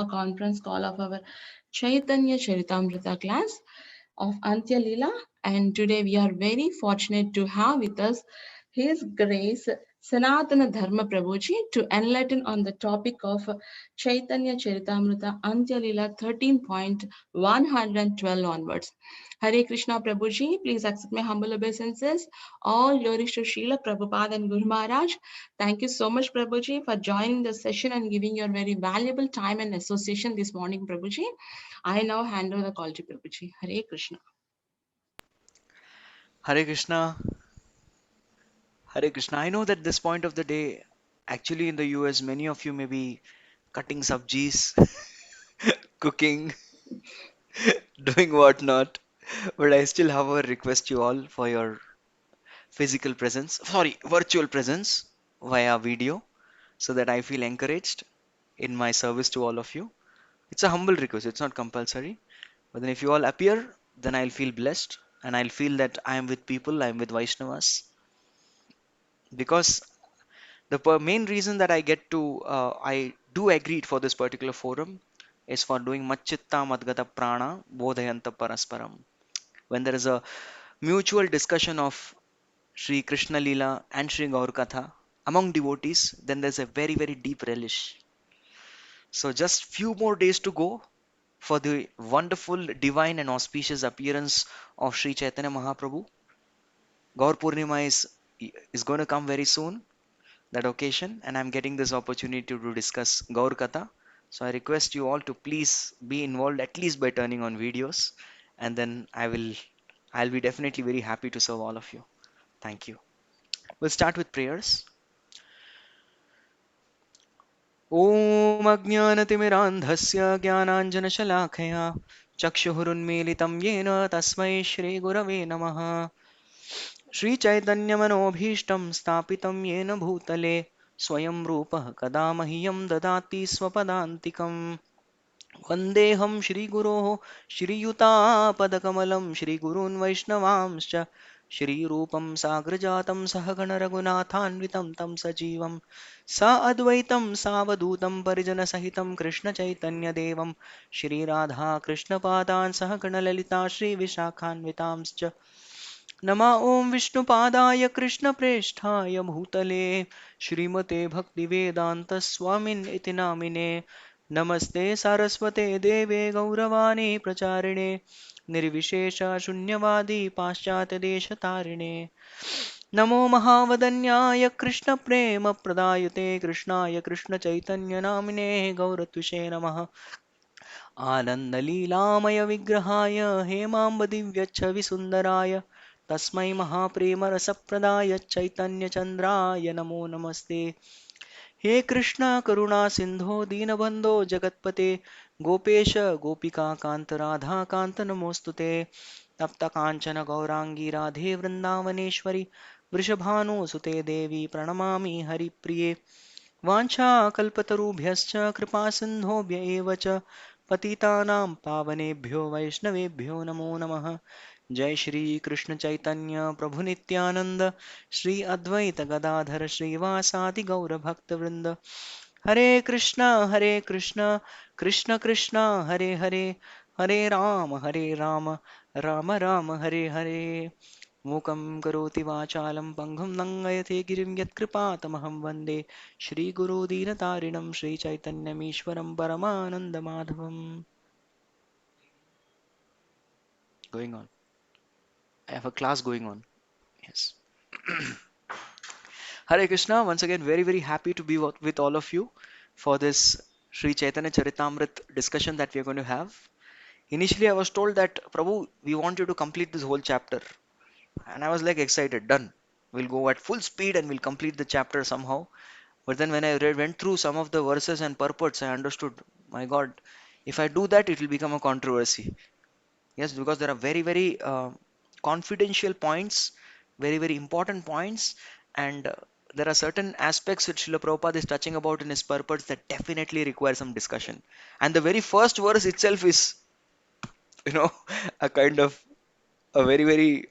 conference call of our Chaitanya Charitamrita class of Antya Lila. And today we are very fortunate to have with us His Grace Sanatana Dharma Prabhuji to enlighten on the topic of Chaitanya Charitamrita Antya Lila 13.112 onwards. Hare Krishna Prabhuji, please accept my humble obeisances. All glories to Srila Prabhupada and Guru Maharaj. Thank you so much, Prabhuji, for joining the session and giving your very valuable time and association this morning, Prabhuji. I now hand over the call to Prabhuji. Hare Krishna. Hare Krishna, Hare Krishna. I know that this point of the day, actually in the US, many of you may be cutting sabjis, cooking, doing whatnot, but I still have a request you all for your virtual presence via video, so that I feel encouraged in my service to all of you. It's a humble request, it's not compulsory, but then if you all appear, then I'll feel blessed and I'll feel that I am with people, I am with Vaishnavas, because main reason that I do agree for this particular forum is for doing Machitta Madgata Prana Bodhayanta Parasparam. When there is a mutual discussion of Sri Krishna Lila and Sri Gaur Katha among devotees, then there's a very, very deep relish. So just few more days to go for the wonderful, divine and auspicious appearance of Sri Chaitanya Mahaprabhu. Gaur Purnima is going to come very soon, that occasion, and I'm getting this opportunity to discuss Gaur Katha. So I request you all to please be involved at least by turning on videos, and then I'll be definitely very happy to serve all of you. Thank you. We'll start with prayers. ॐ अज्ञानतिमिरान्धस्य ज्ञानाञ्जनशलाखया चक्षुरुन्मीलितं येन तस्मै श्रीगुरवे नमः श्रीचैतन्यमनोभीष्टं स्थापितं येन भूतले स्वयं रूपः कदा मह्यं ददाति स्वपदान्तिकम् वन्देऽहं श्रीगुरोः श्रीयुतापदकमलं श्रीगुरून् वैष्णवांश्च श्रीरूपं साग्रजातं सहगणरघुनाथान्वितं तं सजीवं स अद्वैतं सावधूतं परिजनसहितं कृष्णचैतन्यदेवं श्रीराधाकृष्णपादान् सहगणललिता श्रीविशाखान्वितांश्च नमः ॐ विष्णुपादाय कृष्णप्रेष्ठाय भूतले श्रीमते भक्तिवेदान्तस्वामिन् इति नामिने नमस्ते सारस्वते देवे गौरवाणी प्रचारिणे निर्विशेषशून्यवादी पाश्चात्यदेशतारिणे नमो महावदन्याय कृष्णप्रेमप्रदायते कृष्णाय कृष्णचैतन्यनामिने गौरत्विषे नमः आनन्दलीलामयविग्रहाय हेमाम्बदिव्यच्छविसुन्दराय तस्मै महाप्रेमरसप्रदाय चैतन्यचन्द्राय नमो नमस्ते हे कृष्ण करुणा सिन्धो दीनबन्धो जगत्पते गोपेश गोपिकान्त राधाकान्त नमोऽस्तु ते तप्तकाञ्चन गौराङ्गी राधे वृन्दावनेश्वरि वृषभानुसुते देवी प्रणमामि हरिप्रिये वाञ्छाकल्पतरुभ्यश्च कृपासिन्धोभ्य एव च पतितानां पावनेभ्यो वैष्णवेभ्यो नमो नमः जय श्री कृष्ण चैतन्य प्रभु नित्यानंद श्री अद्वैत गदाधर श्रीवासादि गौर भक्त वृंद हरे कृष्ण कृष्ण कृष्ण हरे हरे हरे राम राम राम हरे हरे मूकं करोति वाचालं पङ्गुं लङ्घयते गिरिं यत्कृपातमहं वन्दे श्रीगुरुदीनतारिणं श्रीचैतन्यमीश्वरं परमानन्दमाधवम् Going on. I have a class going on. Yes. Hare Krishna. Once again, very, very happy to be with all of you for this Sri Chaitanya Charitamrit discussion that we are going to have. Initially, I was told that, Prabhu, we want you to complete this whole chapter. And I was like excited, done. We'll go at full speed and we'll complete the chapter somehow. But then when I went through some of the verses and purports, I understood, my God, if I do that, it will become a controversy. Yes, because there are very, very confidential points, very, very important points, and there are certain aspects which Srila Prabhupada is touching about in his purports that definitely require some discussion. And the very first verse itself is, you know, a kind of a very, very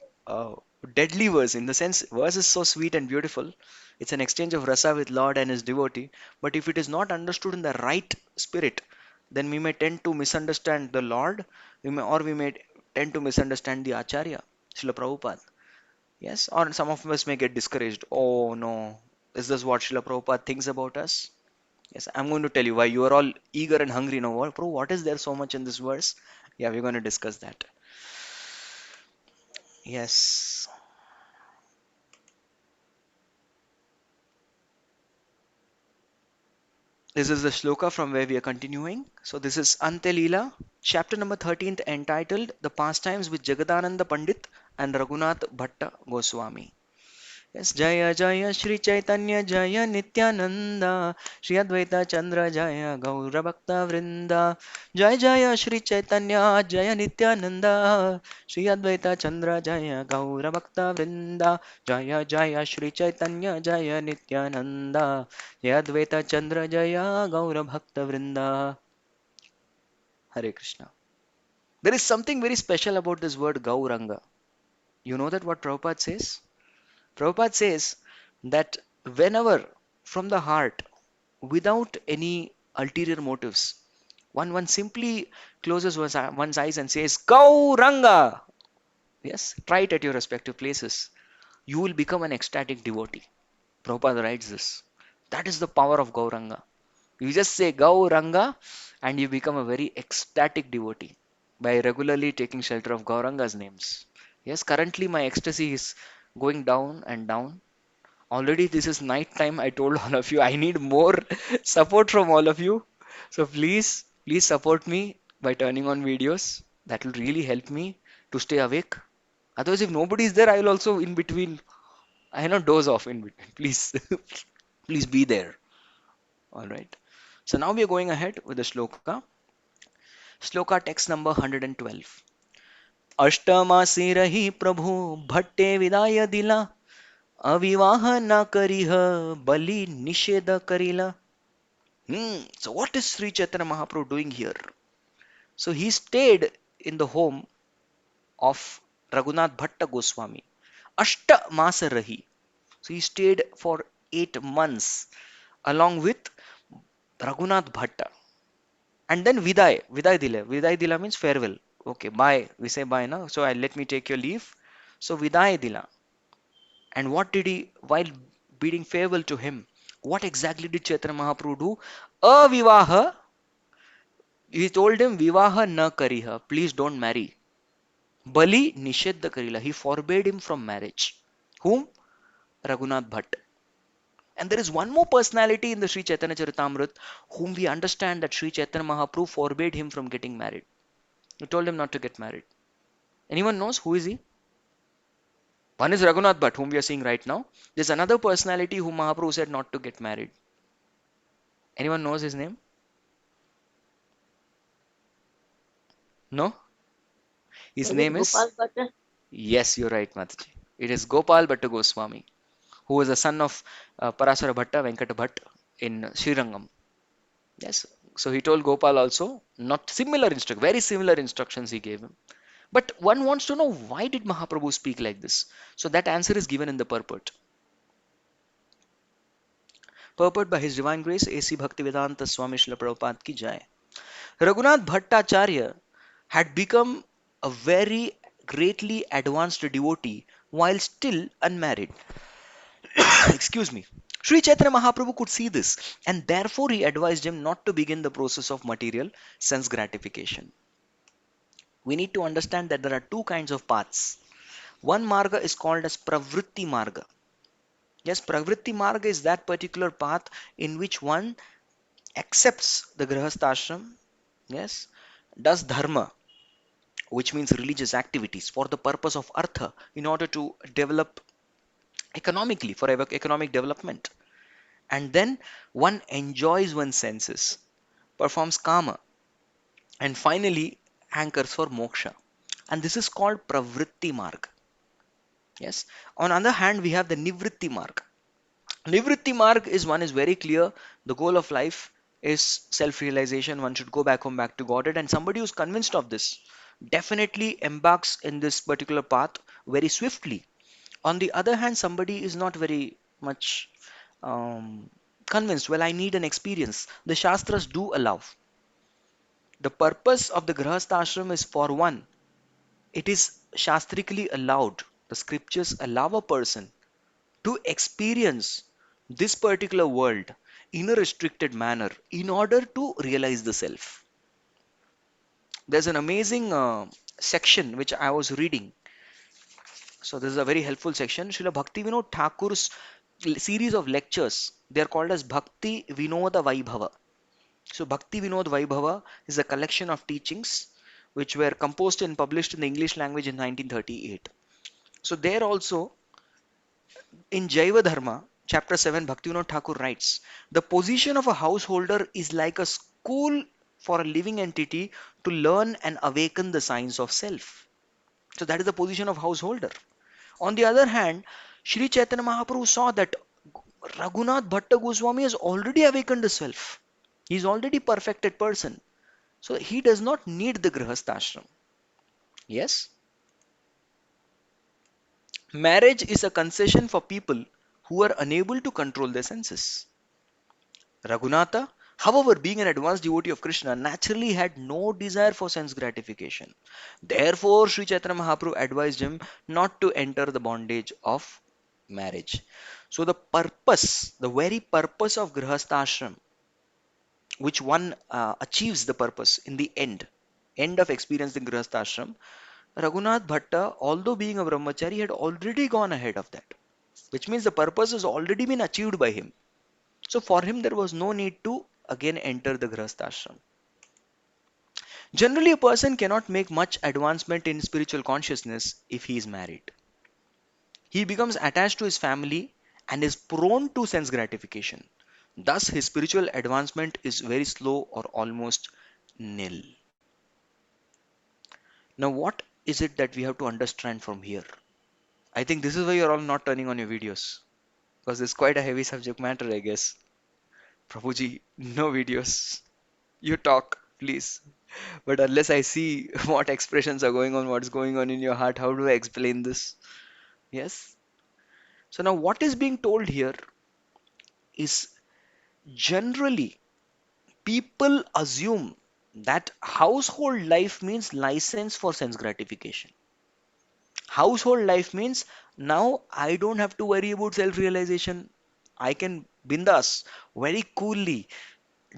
deadly verse in the sense, verse is so sweet and beautiful. It's an exchange of rasa with Lord and his devotee. But if it is not understood in the right spirit, then we may tend to misunderstand the Lord, we may tend to misunderstand the Acharya, Srila Prabhupada. Yes, or some of us may get discouraged. Oh no, is this what Srila Prabhupada thinks about us? Yes, I'm going to tell you why you are all eager and hungry now. What, Prabhu, what is there so much in this verse? Yeah, we're going to discuss that. Yes. This is the shloka from where we are continuing. So this is Ante Leela, chapter number 13th, entitled The Pastimes with Jagadananda Pandit and Raghunath Bhatta Goswami. Yes, Jaya Jaya Shri Chaitanya Jaya Nityananda Shri Advaita Chandra Jaya Gaura Bhakta Vrinda Jaya Jaya Shri Chaitanya Jaya Nityananda Shri Advaita Chandra Jaya Gaura Bhakta Vrinda Jaya Jaya Shri Chaitanya Jaya Nityananda Jaya Advaita Chandra Jaya Gaura Bhakta Vrinda. Hare Krishna. There is something very special about this word Gauranga. You know that what Prabhupada says? Prabhupada says that whenever from the heart, without any ulterior motives, one simply closes one's eyes and says, Gauranga! Yes, try it at your respective places. You will become an ecstatic devotee. Prabhupada writes this. That is the power of Gauranga. You just say Gauranga and you become a very ecstatic devotee by regularly taking shelter of Gauranga's names. Yes, currently my ecstasy is going down and down. Already this is night time. I told all of you I need more support from all of you. So please support me by turning on videos. That will really help me to stay awake. Otherwise, if nobody is there, I will also in between. I know doze off in between. Please, please be there. All right. So now we are going ahead with the shloka. Shloka text number 112. अष्टमासी रही प्रभु भट्टे विदाय दिला अविवाह न करिह बलि निषेध करिला. So what is Sri Chaitanya Mahaprabhu doing here? So he stayed in the home of Raghunath Bhatta Goswami. Ashta Masa Rahi. So he stayed for 8 months along with Raghunath Bhatta. And then Viday, Viday Dila. Viday Dila means farewell. Okay, bye. We say bye now. So let me take your leave. So Viday Dila. And what did he, while bidding farewell to him, what exactly did Chaitanya Mahaprabhu do? Avivaha. He told him, Vivaha na kariha. Please don't marry. Bali Nishedda Karila. He forbade him from marriage. Whom? Raghunath Bhatt. And there is one more personality in the Sri Chaitanya Charitamrita whom we understand that Sri Chaitanya Mahaprabhu forbade him from getting married. He told him not to get married. Anyone knows who is he? One is Raghunath Bhatt, whom we are seeing right now. There's another personality whom Mahaprabhu said not to get married. Anyone knows his name? No? His Was it name is? Gopal Bhatta? Yes, you're right, Mataji. It is Gopal Bhatta Goswami, who was the son of Parasara Bhatta, Venkata Bhatt in Srirangam. Yes. So he told Gopal also, not similar instruction, very similar instructions he gave him. But one wants to know why did Mahaprabhu speak like this? So that answer is given in the purport. Purport by His Divine Grace A.C. Bhaktivedanta Swami Srila Prabhupada ki jai. Raghunath Bhattacharya had become a very greatly advanced devotee while still unmarried. Excuse me. Sri Chaitanya Mahaprabhu could see this and therefore he advised him not to begin the process of material sense gratification. We need to understand that there are two kinds of paths. One marga is called as Pravritti Marga. Yes, Pravritti Marga is that particular path in which one accepts the Grihastashram, yes, does dharma, which means religious activities for the purpose of artha in order to develop economically for economic development. And then one enjoys one's senses, performs kama, and finally anchors for moksha. And this is called Pravritti Marg. Yes. On the other hand, we have the Nivritti Marg. Nivritti Marg is one is very clear. The goal of life is self-realization. One should go back home, back to Godhead. And somebody who's convinced of this definitely embarks in this particular path very swiftly. On the other hand, somebody is not very much convinced. Well, I need an experience. The Shastras do allow. The purpose of the Grihastha ashram is, for one, it is shastrically allowed. The scriptures allow a person to experience this particular world in a restricted manner in order to realize the self. There's an amazing section which I was reading. So this is a very helpful section. Srila Bhakti Vinod Thakur's series of lectures, they are called as Bhakti Vinoda Vaibhava. So Bhakti Vinod Vaibhava is a collection of teachings which were composed and published in the English language in 1938. So there also, in Jaiva Dharma, chapter 7, Bhaktivinoda Thakur writes, the position of a householder is like a school for a living entity to learn and awaken the science of self. So that is the position of householder. On the other hand, Sri Chaitanya Mahaprabhu saw that Raghunath Bhatta Goswami has already awakened the self. He is already perfected person. So he does not need the Grihastha ashram. Yes? Marriage is a concession for people who are unable to control their senses. Raghunatha, however, being an advanced devotee of Krishna, naturally had no desire for sense gratification. Therefore, Sri Chaitanya Mahaprabhu advised him not to enter the bondage of marriage. So, the purpose, the very purpose of Grihastha ashram, which one achieves the purpose in the end of experiencing Grihastha ashram, Raghunath Bhatta, although being a brahmachari, had already gone ahead of that, which means the purpose has already been achieved by him. So for him, there was no need to again enter the Grihastha ashram. Generally, a person cannot make much advancement in spiritual consciousness if he is married. He becomes attached to his family and is prone to sense gratification. Thus, his spiritual advancement is very slow or almost nil. Now, what is it that we have to understand from here? I think this is why you're all not turning on your videos, because it's quite a heavy subject matter, I guess. Prabhuji, no videos. You talk, please. But unless I see what expressions are going on, what's going on in your heart, how do I explain this? Yes. So now what is being told here is, generally people assume that household life means license for sense gratification. Household life means now I don't have to worry about self-realization. I can bindas very coolly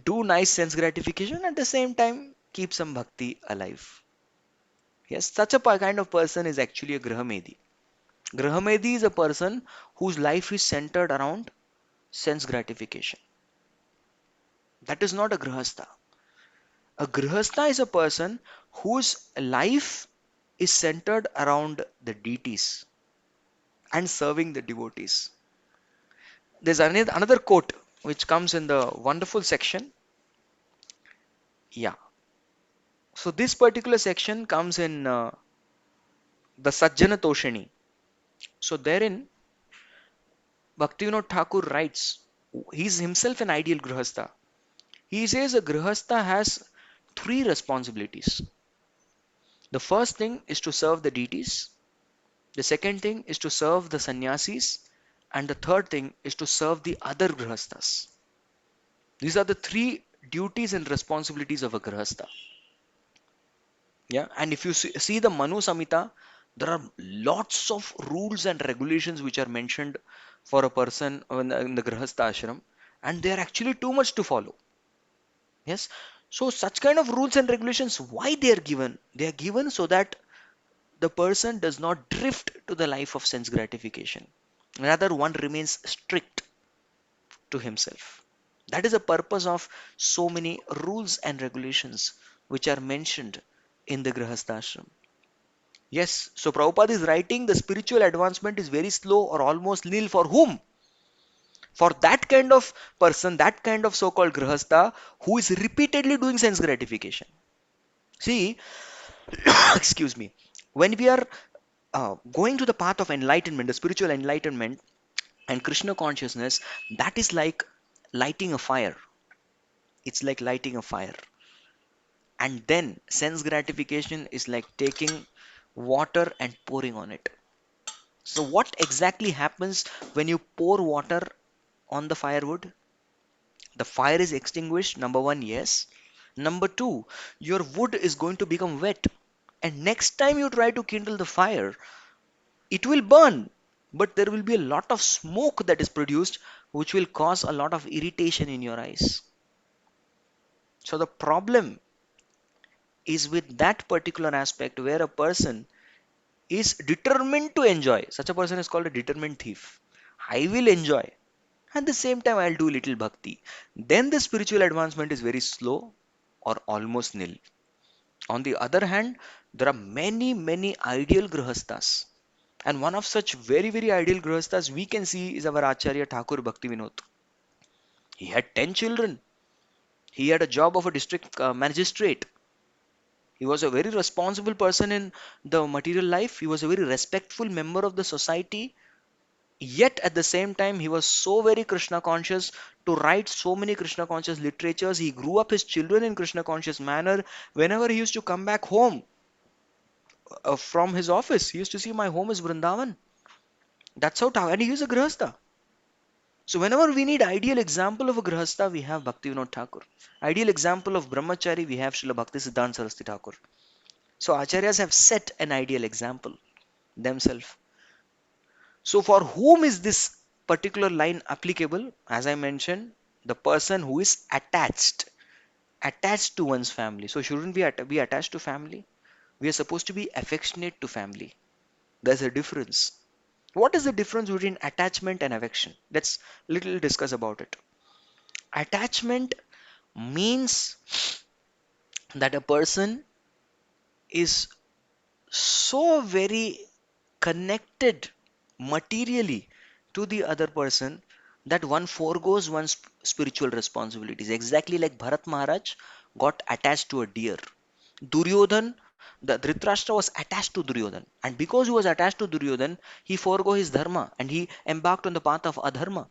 do nice sense gratification at the same time keep some bhakti alive. Yes, such a kind of person is actually a Grahamedi. Grahamedi is a person whose life is centered around sense gratification. That is not a Grihastha. A Grihastha is a person whose life is centered around the deities and serving the devotees. There's another quote which comes in the wonderful section. Yeah. So this particular section comes in the Sajjana Toshani. So therein, Bhaktivinoda Thakur writes, he's himself an ideal Grihastha. He says a Grihastha has three responsibilities. The first thing is to serve the deities. The second thing is to serve the sannyasis. And the third thing is to serve the other Grihasthas. These are the three duties and responsibilities of a Grihastha. Yeah, and if you see the Manu Samhita, there are lots of rules and regulations which are mentioned for a person in the Grihastha ashram, and they are actually too much to follow. Yes, so such kind of rules and regulations, why they are given? They are given so that the person does not drift to the life of sense gratification. Rather, one remains strict to himself. That is the purpose of so many rules and regulations which are mentioned in the Grihastha ashram. Yes, so Prabhupada is writing the spiritual advancement is very slow or almost nil for whom? For that kind of person, that kind of so-called Grihastha who is repeatedly doing sense gratification. See, excuse me, when we are going to the path of enlightenment, the spiritual enlightenment and Krishna consciousness, that is like lighting a fire. It's like lighting a fire. And then sense gratification is like taking water and pouring on it. So what exactly happens when you pour water on the firewood? The fire is extinguished, number one, yes. Number two, your wood is going to become wet. And next time you try to kindle the fire, it will burn. But there will be a lot of smoke that is produced, which will cause a lot of irritation in your eyes. So the problem is with that particular aspect where a person is determined to enjoy. Such a person is called a determined thief. I will enjoy. At the same time, I'll do little bhakti. Then the spiritual advancement is very slow or almost nil. On the other hand, there are many, many ideal grahastas. And one of such very, very ideal grahastas we can see is our Acharya Thakur Bhakti Vinod. He had 10 children. He had a job of a district magistrate. He was a very responsible person in the material life. He was a very respectful member of the society. Yet at the same time, he was so very Krishna conscious to write so many Krishna conscious literatures. He grew up his children in Krishna conscious manner. Whenever he used to come back home from his office, he used to see my home is Vrindavan. That's how, and he is a Grihastha. So whenever we need ideal example of a Grihastha, we have Bhaktivinoda Thakur. Ideal example of Brahmachari, we have Srila Bhakti Siddhanta Saraswati Thakur. So Acharyas have set an ideal example themselves. So for whom is this particular line applicable? As I mentioned, the person who is attached to one's family. So shouldn't we be attached to family? We are supposed to be affectionate to family. There's a difference. What is the difference between attachment and affection? Let's little discuss about it. Attachment means that a person is so very connected materially to the other person that one foregoes one's spiritual responsibilities. Exactly like Bharat Maharaj got attached to a deer. Duryodhan, the Dhritarashtra was attached to Duryodhan, and because he was attached to Duryodhan, he forego his dharma and he embarked on the path of adharma.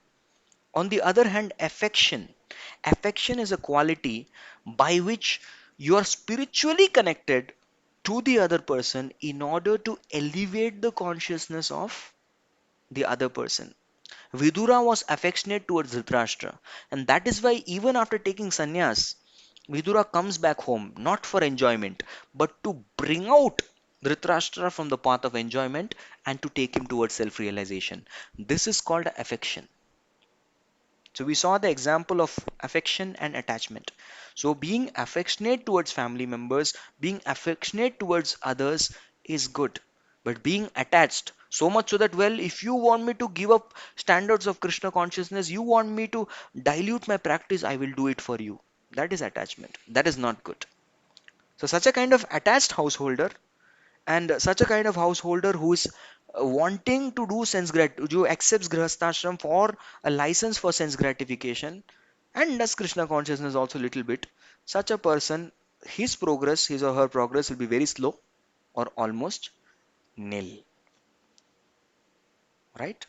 On the other hand, affection is a quality by which you are spiritually connected to the other person in order to elevate the consciousness of the other person. Vidura was affectionate towards Dhritarashtra, and that is why even after taking sannyas, Vidura comes back home not for enjoyment but to bring out Dhritarashtra from the path of enjoyment and to take him towards self realization. This is called affection. So we saw the example of affection and attachment. So being affectionate towards family members, being affectionate towards others is good. But being attached, so much so that, well, if you want me to give up standards of Krishna consciousness, you want me to dilute my practice, I will do it for you. That is attachment. That is not good. So such a kind of attached householder and such a kind of householder who is wanting to do who accepts grihasthashram for a license for sense gratification and does Krishna consciousness also a little bit, such a person, his or her progress will be very slow or almost nil, right?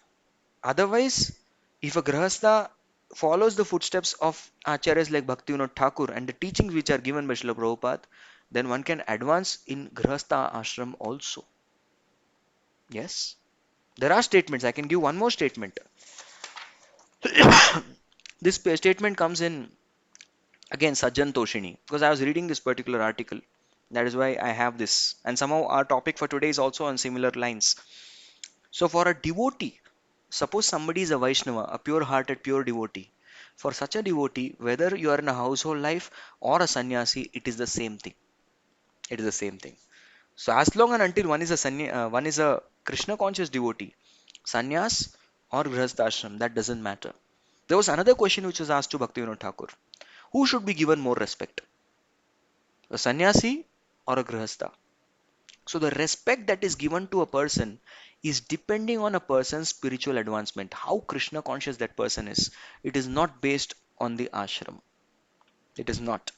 Otherwise, if a grihastha follows the footsteps of acharyas like Bhaktivinoda Thakur and the teachings which are given by Srila Prabhupada, then one can advance in grihastha ashram also. Yes. There are statements. I can give one more statement. This statement comes in again Sajjan Toshini because I was reading this particular article. That is why I have this. And somehow our topic for today is also on similar lines. So for a devotee, suppose somebody is a Vaishnava, a pure-hearted, pure devotee. For such a devotee, whether you are in a household life or a sannyasi, it is the same thing. It is the same thing. So as long and until one is a Krishna conscious devotee, sannyas or grihasthashram, that doesn't matter. There was another question which was asked to Bhaktivinoda Thakur. Who should be given more respect? A sannyasi or a grihastha? So the respect that is given to a person is depending on a person's spiritual advancement, how Krishna conscious that person is. It is not based on the ashram. It is not.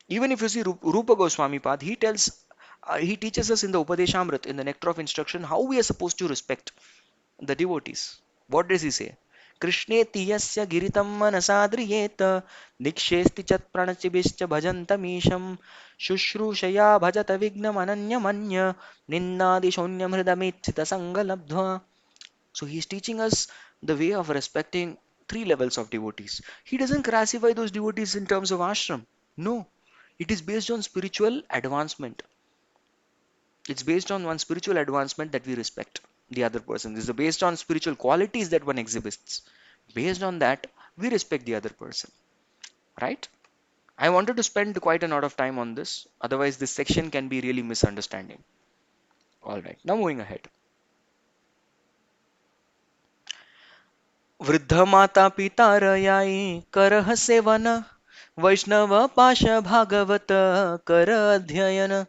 Even if you see Rupa Goswami Pad, he teaches us in the Upadeshamrit, in the Nectar of Instruction, how we are supposed to respect the devotees. What does he say? Krishneti yasya giritam manasadriyeta nikshesti chat pranachibhischa bhajantamisham shushrushaya bhajata vignam ananyamanya ninnadi shonyam hridamitsita sangalabdhva. So he is teaching us the way of respecting three levels of devotees. He doesn't classify those devotees in terms of ashram. No, it is based on spiritual advancement. It's based on one spiritual advancement that we respect the other person. This is based on spiritual qualities that one exhibits. Based on that, we respect the other person, right? I wanted to spend quite a lot of time on this. Otherwise, this section can be really misunderstanding. All right, now moving ahead. वृद्ध माता पिता रयाई करह seven वैष्णव पाश भागवत कर अध्ययन.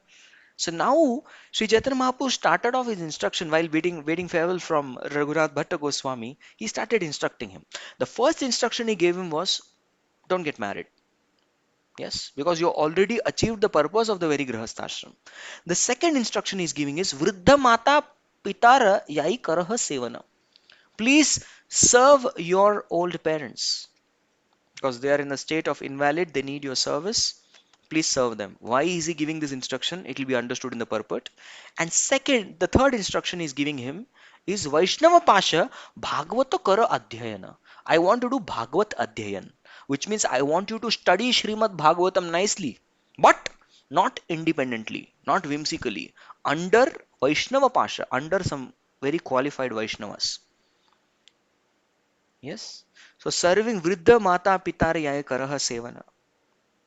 So now Sri Chaitanya Mahaprabhu started off his instruction while waiting farewell from Raghunath Bhatta Goswami. He started instructing him. The first instruction he gave him was, don't get married. Yes, because you already achieved the purpose of the very grihasthashram. The second instruction he's giving is Vriddha Mata Pitara Yai Karaha Sevana. Please serve your old parents because they are in a state of invalid, they need your service. Please serve them. Why is he giving this instruction? It will be understood in the purport. And second, the third instruction he's giving him is Vaishnava Pasha Bhagavata Kara Adhyayana. I want to do Bhagavat Adhyayan, which means I want you to study Srimad Bhagavatam nicely, but not independently, not whimsically, under Vaishnava Pasha, under some very qualified Vaishnavas. Yes. So serving Vriddha Mata Pitarayaya Karaha Sevana.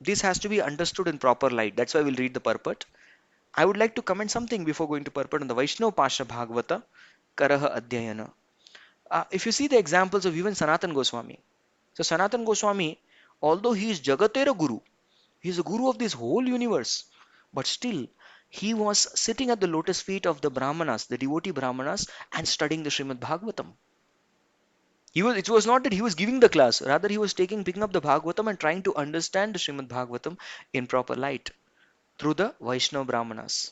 This has to be understood in proper light. That's why we'll read the purport. I would like to comment something before going to purport on the Vaishnava Pasha Bhagavata Karaha Adhyayana. If you see the examples of even Sanatan Goswami. So Sanatan Goswami, although he is Jagatera Guru, he is a guru of this whole universe, but still he was sitting at the lotus feet of the Brahmanas, the devotee Brahmanas, and studying the Srimad Bhagavatam. It was not that he was giving the class, rather he was picking up the Bhagavatam and trying to understand the Srimad Bhagavatam in proper light through the Vaishnava Brahmanas.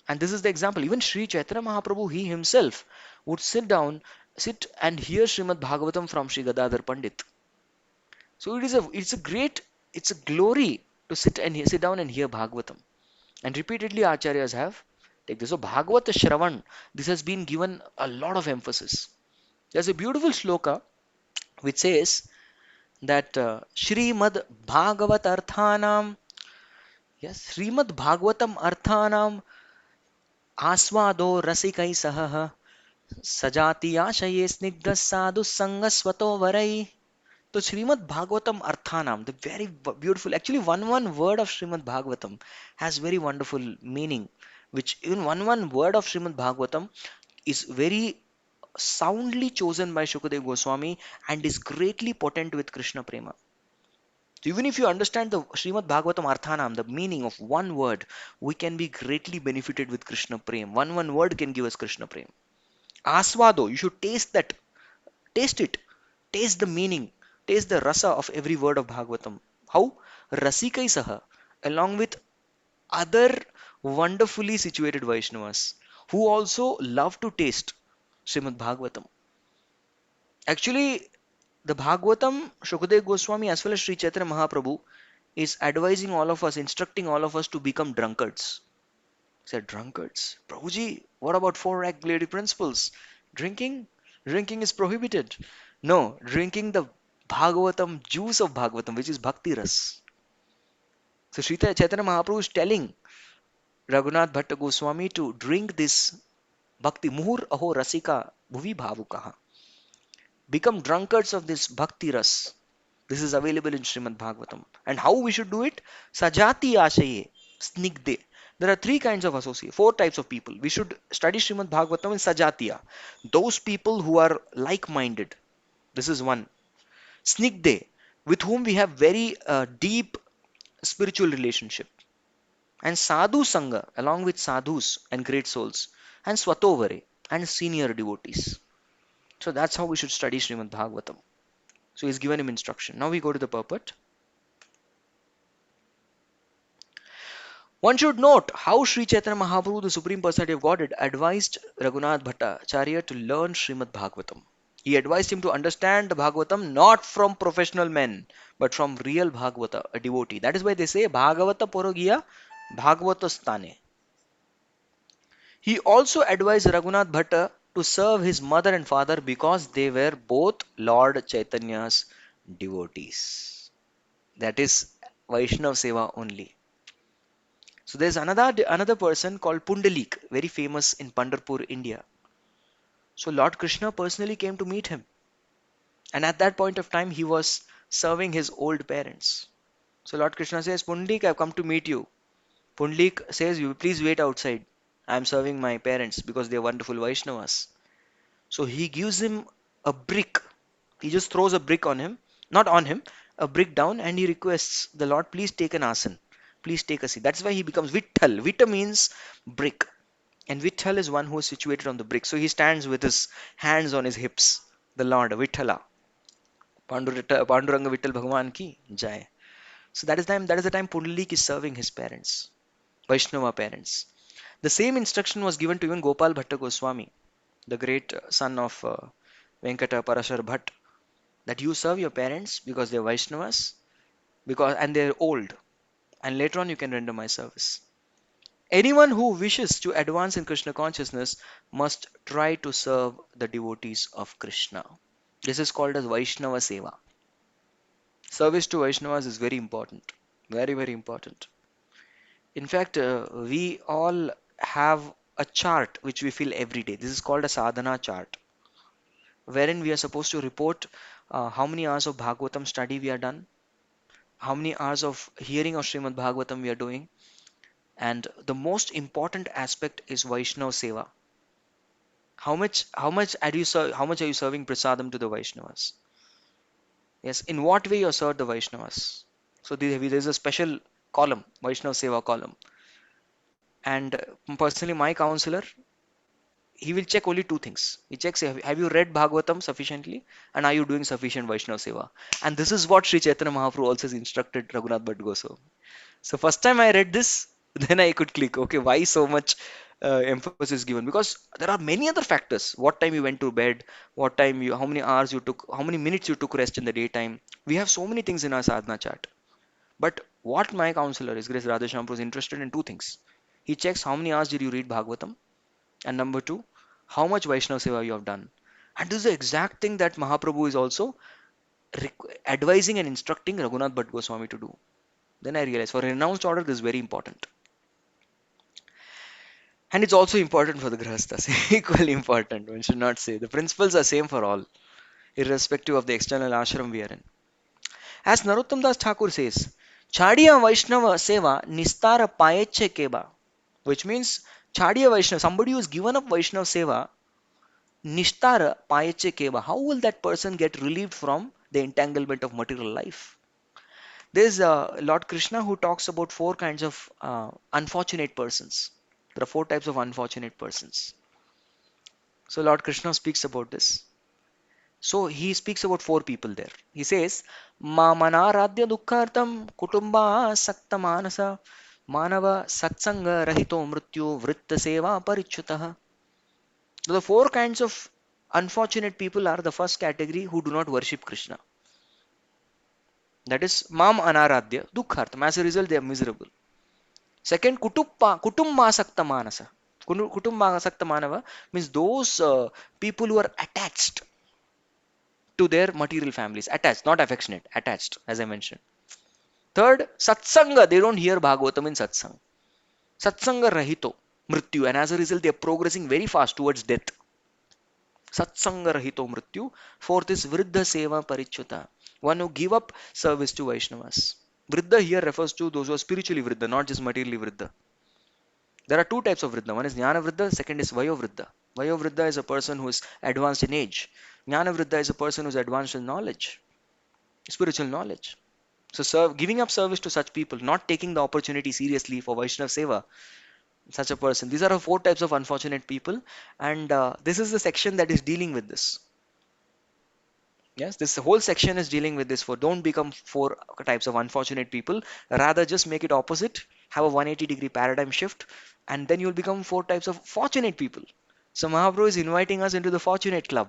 And this is the example. Even Sri Chaitanya Mahaprabhu, he himself would sit and hear Srimad Bhagavatam from Sri Gadadhar Pandit. So it's a glory to sit down and hear Bhagavatam. And repeatedly Acharyas have taken this. So Bhagavata Shravan, this has been given a lot of emphasis. There's a beautiful sloka which says that Srimad Bhagavat Arthanam, yes, Srimad Bhagavatam Arthanam आस्वादो रसिकै सहः सजाति आशये स्निग्ध साधु संग स्वतो वरै. So Srimad Bhagavatam Arthanam, the very beautiful, actually one word of Srimad Bhagavatam has very wonderful meaning, which even one word of Srimad Bhagavatam is very soundly chosen by Shukadev Goswami and is greatly potent with Krishna Prema. So even if you understand the Srimad Bhagavatam Arthanam, the meaning of one word, we can be greatly benefited with Krishna Prem. One word can give us Krishna Prem. Aswado, you should taste that. Taste it. Taste the meaning. Taste the rasa of every word of Bhagavatam. How? Rasikai Saha, along with other wonderfully situated Vaishnavas who also love to taste Srimad Bhagavatam. Actually, the Bhagavatam, Shukadev Goswami as well as Sri Chaitanya Mahaprabhu is advising all of us, instructing all of us to become drunkards. He said, drunkards? Prabhuji, what about four regulatory principles? Drinking? Drinking is prohibited. No, drinking the Bhagavatam, juice of Bhagavatam, which is Bhakti Ras. So Sri Chaitanya Mahaprabhu is telling Raghunath Bhatta Goswami to drink this Bhakti. Muhur aho rasika bhuvi bhavukaha. Become drunkards of this Bhakti Ras. This is available in Srimad Bhagavatam. And how we should do it? Sajati ashaye, snigde. There are four types of people. We should study Srimad Bhagavatam in Sajatiya. Those people who are like-minded. This is one. Snigde, with whom we have very deep spiritual relationship. And Sadhu Sangha, along with sadhus and great souls. And Swatovare, and senior devotees. So that's how we should study Srimad Bhagavatam. So he's given him instruction. Now we go to the purport. One should note how Sri Chaitanya Mahaprabhu, the Supreme Personality of Godhead, advised Raghunath Bhattacharya to learn Srimad Bhagavatam. He advised him to understand the Bhagavatam not from professional men, but from real Bhagavata, a devotee. That is why they say Bhagavata Porogiya Bhagavata Stane. He also advised Raghunath Bhatta to serve his mother and father because they were both Lord Chaitanya's devotees. That is Vaishnav Seva only. So there's another person called Pundalik, very famous in Pandharpur, India. So Lord Krishna personally came to meet him, and at that point of time, he was serving his old parents. So Lord Krishna says, Pundalik, I've come to meet you. Pundalik says, you please wait outside. I'm serving my parents because they're wonderful Vaishnavas. So he gives him a brick. He just throws a brick on him, not on him, a brick down, and he requests the Lord, please take an asan. Please take a seat. That's why he becomes Vitthal. Vitta means brick. And Vitthal is one who is situated on the brick. So he stands with his hands on his hips. The Lord, Vithala. Panduranga Vittal Bhagwan ki jai. So that is the time Pundalik is serving his parents, Vaishnava parents. The same instruction was given to even Gopal Bhatta Goswami, the great son of Venkata Parashar Bhatt, that you serve your parents because they're Vaishnavas, and they're old, and later on you can render my service. Anyone who wishes to advance in Krishna consciousness must try to serve the devotees of Krishna. This is called as Vaishnava Seva. Service to Vaishnavas is very important, very, very important. In fact, we all have a chart which we fill every day. This is called a sadhana chart, wherein we are supposed to report how many hours of Bhagavatam study we are done, how many hours of hearing of Srimad Bhagavatam we are doing, and the most important aspect is Vaishnava Seva. How much are you how much are you serving prasadam to the Vaishnavas? Yes, in what way you are served the Vaishnavas? So there's a special column, Vaishnava Seva column, and personally, my counselor, he will check only two things. He checks, have you read Bhagavatam sufficiently, and are you doing sufficient Vaishnava Seva? And this is what Sri Chaitanya Mahaprabhu also has instructed Raghunath Bhatt Goswami. So first time I read this, then I could click, okay, why so much emphasis given? Because there are many other factors. What time you went to bed, how many hours you took, how many minutes you took rest in the daytime. We have so many things in our sadhana chart. But what my counselor is, Grace Radheshyam, is interested in two things. He checks how many hours did you read Bhagavatam, and number two, how much Vaishnava Seva you have done. And this is the exact thing that Mahaprabhu is also advising and instructing Raghunath Bhatt Goswami to do. Then I realized for renounced order, this is very important. And it's also important for the Grihasthas, equally important, one should not say. The principles are same for all, irrespective of the external ashram we are in. As Narottam Das Thakur says, Chadiya Vaishnava Seva Nistara Payeche Keba, which means Chadiya Vaishnava, somebody who has given up Vaishnava Seva, Nishtara Payeche Keba, how will that person get relieved from the entanglement of material life? There's Lord Krishna who talks about four kinds of unfortunate persons. There are four types of unfortunate persons. So Lord Krishna speaks about this. So he speaks about four people there. He says, Mamanaradya dukkhartam kutumba sakta manasa manava satsanga rahito mrityu vritta seva parichyutah. So the four kinds of unfortunate people are the first category who do not worship Krishna. That is Mam Anaradya dukkhartam. As a result, they are miserable. Second, kutumba manasa. Kutumba manava means those people who are attached to their material families. Attached, not affectionate. Attached, as I mentioned. Third, satsanga. They don't hear Bhagavatam in satsang. Satsanga rahito, mrityu. And as a result, they are progressing very fast towards death. Satsanga rahito mrityu. Fourth is vriddha seva parichyuta. One who give up service to Vaishnavas. Vriddha here refers to those who are spiritually vriddha, not just materially vriddha. There are two types of vriddha. One is jnana vriddha, second is vayo vriddha. Vayo vriddha is a person who is advanced in age. Jnana vriddha is a person who is advanced in knowledge, spiritual knowledge. So giving up service to such people, not taking the opportunity seriously for Vaishnava Seva, such a person. These are the four types of unfortunate people, and this is the section that is dealing with this. Yes, this whole section is dealing with this. For don't become four types of unfortunate people, rather just make it opposite, have a 180-degree paradigm shift, and then you'll become four types of fortunate people. So Mahaprabhu is inviting us into the fortunate club,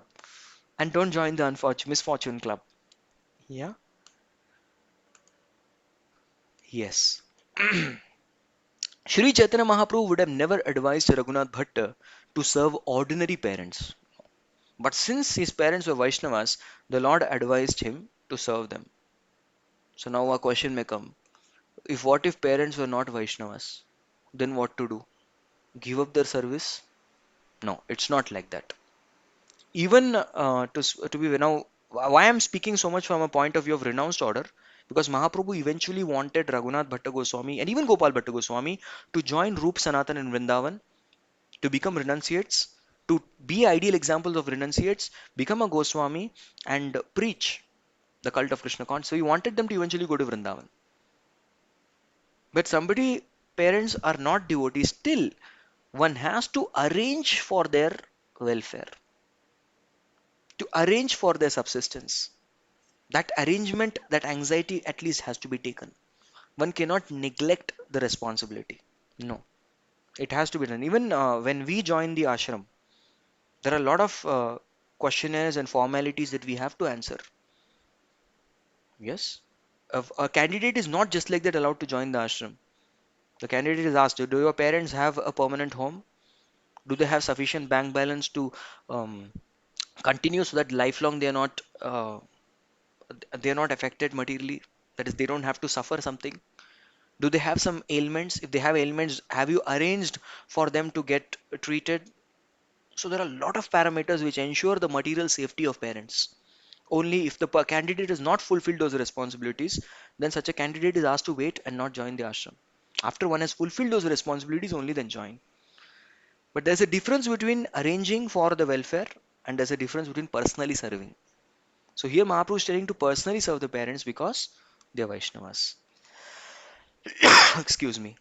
and don't join the misfortune club. Yeah. Yes. Shri Chaitanya Mahaprabhu would have never advised Raghunath Bhatta to serve ordinary parents. But since his parents were Vaishnavas, the Lord advised him to serve them. So now a question may come. If what if parents were not Vaishnavas? Then what to do? Give up their service? No, it's not like that. Even to be now, why I'm speaking so much from a point of view of renounced order, because Mahaprabhu eventually wanted Raghunath Bhatta Goswami and even Gopal Bhatta Goswami to join Roop Sanatan in Vrindavan, to become renunciates, to be ideal examples of renunciates, become a Goswami and preach the cult of Krishna consciousness. So he wanted them to eventually go to Vrindavan. But somebody, parents are not devotees, still one has to arrange for their welfare, to arrange for their subsistence. That arrangement, that anxiety at least has to be taken. One cannot neglect the responsibility. No, it has to be done. Even when we join the ashram, there are a lot of questionnaires and formalities that we have to answer. Yes, a candidate is not just like that allowed to join the ashram. The candidate is asked, do your parents have a permanent home? Do they have sufficient bank balance to um, continue so that lifelong they are not affected materially? That is, they don't have to suffer something. Do they have some ailments? If they have ailments, have you arranged for them to get treated? So there are a lot of parameters which ensure the material safety of parents. Only if the candidate has not fulfilled those responsibilities, then such a candidate is asked to wait and not join the ashram. After one has fulfilled those responsibilities, only then join. But there's a difference between arranging for the welfare and there's a difference between personally serving. So here Mahaprabhu is telling to personally serve the parents because they are Vaishnavas. Excuse me.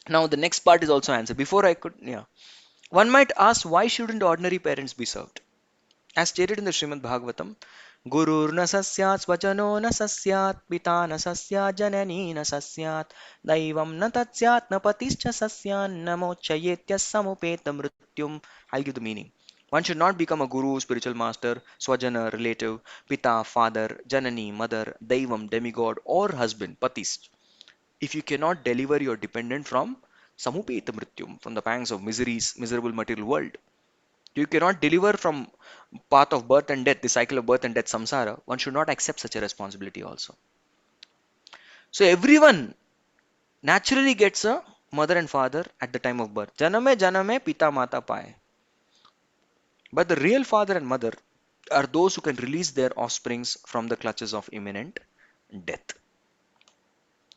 Now the next part is also answered. Before I could, yeah. One might ask, why shouldn't ordinary parents be served? As stated in the Srimad Bhagavatam, Gurur na sasyat svachano na sasyat pita na sasyat janani na sasyat daivam na tatsyat na patischa sasyan namochayetya samupeta mrityum. I'll give the meaning. One should not become a guru, spiritual master, swajana, relative, pita, father, janani, mother, daivam, demigod, or husband, patis, if you cannot deliver your dependent from samupeta mrityum, from the pangs of miseries, miserable material world. You cannot deliver from path of birth and death, the cycle of birth and death, samsara. One should not accept such a responsibility also. So everyone naturally gets a mother and father at the time of birth. Janame janame pita mata paye. But the real father and mother are those who can release their offsprings from the clutches of imminent death.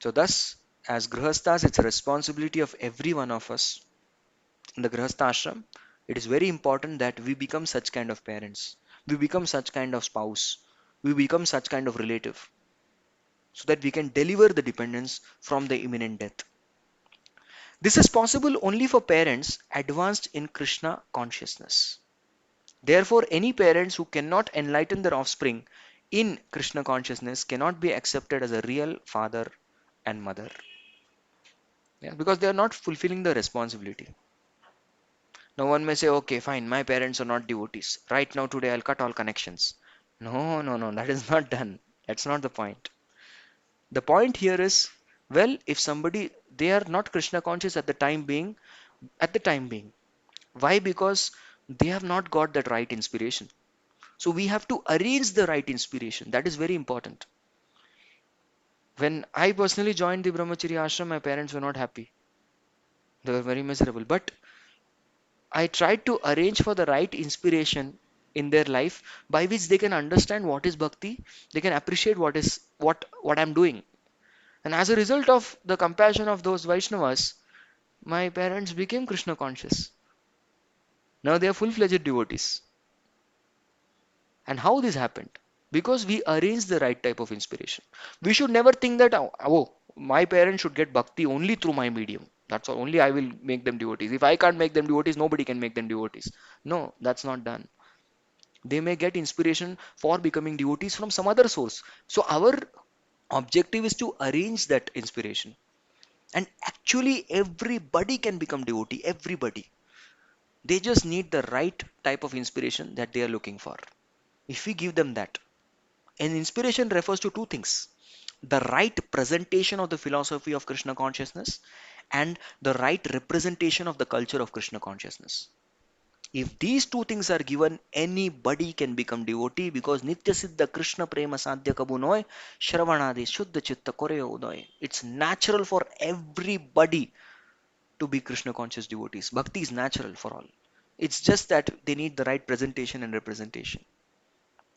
So thus, as grihasthas, it's a responsibility of every one of us in the grihastha ashram. It is very important that we become such kind of parents. We become such kind of spouse. We become such kind of relative so that we can deliver the dependence from the imminent death. This is possible only for parents advanced in Krishna consciousness. Therefore, any parents who cannot enlighten their offspring in Krishna consciousness cannot be accepted as a real father and mother. Yeah, because they are not fulfilling the responsibility. Now one may say, okay, fine, my parents are not devotees. Right now, today, I'll cut all connections. No, no, no, that is not done. That's not the point. The point here is, well, if somebody, they are not Krishna conscious at the time being. Why? Because they have not got that right inspiration. So we have to arrange the right inspiration. That is very important. When I personally joined the Brahmacharya ashram, my parents were not happy. They were very miserable. But I tried to arrange for the right inspiration in their life by which they can understand what is bhakti, they can appreciate what I'm doing. And as a result of the compassion of those Vaishnavas, my parents became Krishna conscious. Now they are full-fledged devotees. And how this happened? Because we arranged the right type of inspiration. We should never think that, oh, my parents should get bhakti only through my medium. That's all. Only I will make them devotees. If I can't make them devotees, nobody can make them devotees. No, that's not done. They may get inspiration for becoming devotees from some other source. So our objective is to arrange that inspiration. And actually, everybody can become devotee. Everybody. They just need the right type of inspiration that they are looking for. If we give them that, and inspiration refers to two things: the right presentation of the philosophy of Krishna consciousness and the right representation of the culture of Krishna consciousness. If these two things are given, anybody can become devotee because Nitya Siddha Krishna Prema Sadhya Kabunoy Shravanadi Shuddha Chitta Koreo Udoy. It's natural for everybody to be Krishna conscious devotees. Bhakti is natural for all. It's just that they need the right presentation and representation.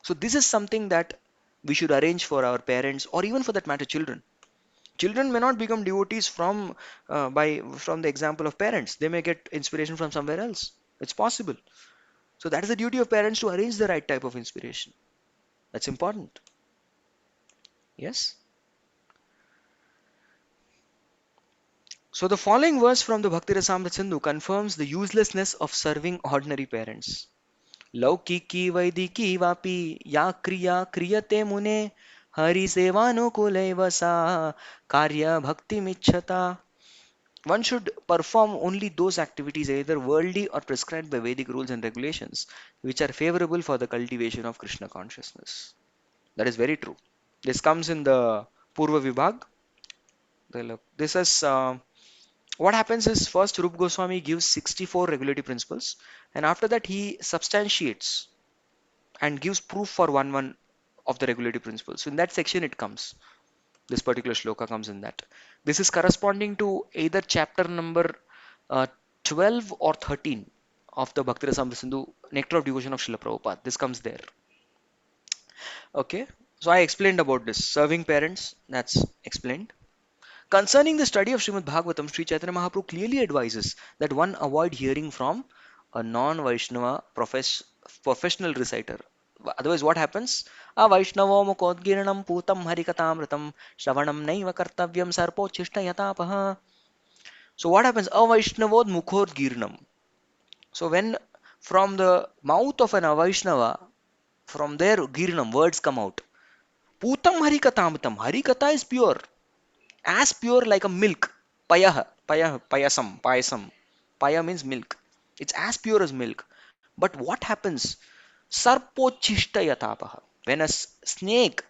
So this is something that we should arrange for our parents, or even for that matter children. Children may not become devotees from the example of parents. They may get inspiration from somewhere else. It's possible. So that is the duty of parents, to arrange the right type of inspiration. That's important. Yes. So the following verse from the Bhakti Rasamrita Sindhu confirms the uselessness of serving ordinary parents. लौकिकी वैदिकी वापि या क्रिया क्रियते मुने हरिसेवानुकूलैव सा कार्य भक्तिमिच्छता. One should perform only those activities, either worldly or prescribed by Vedic rules and regulations, which are favorable for the cultivation of Krishna consciousness. That is very true. This comes in the Purva Vibhag. This is what happens is, first Rup Goswami gives 64 regulative principles, and after that he substantiates and gives proof for one of the regulative principles. So in that section it comes. This particular shloka comes in that. This is corresponding to either chapter number uh, 12 or 13 of the Bhakti Rasamrita Sindhu, Nectar of Devotion of Srila Prabhupada. This comes there. Okay. So I explained about this. Serving parents, that's explained. Concerning the study of Srimad Bhagavatam, Sri Chaitanya Mahaprabhu clearly advises that one avoid hearing from a non-Vaishnava professional reciter. Otherwise, what happens? A Vaishnava mukodgiranam putam harikatamritam shravanam naiva kartavyam sarpochishta yatapaha. So what happens? A Vaishnava mukodgiranam. So when from the mouth of an Avaishnava, from their giranam, words come out. Putam harikatamritam. Harikatha is pure, as pure like a milk. Payasam. Paya means milk. It's as pure as milk. But what happens? Sarpochishta yatapaha. When a snake,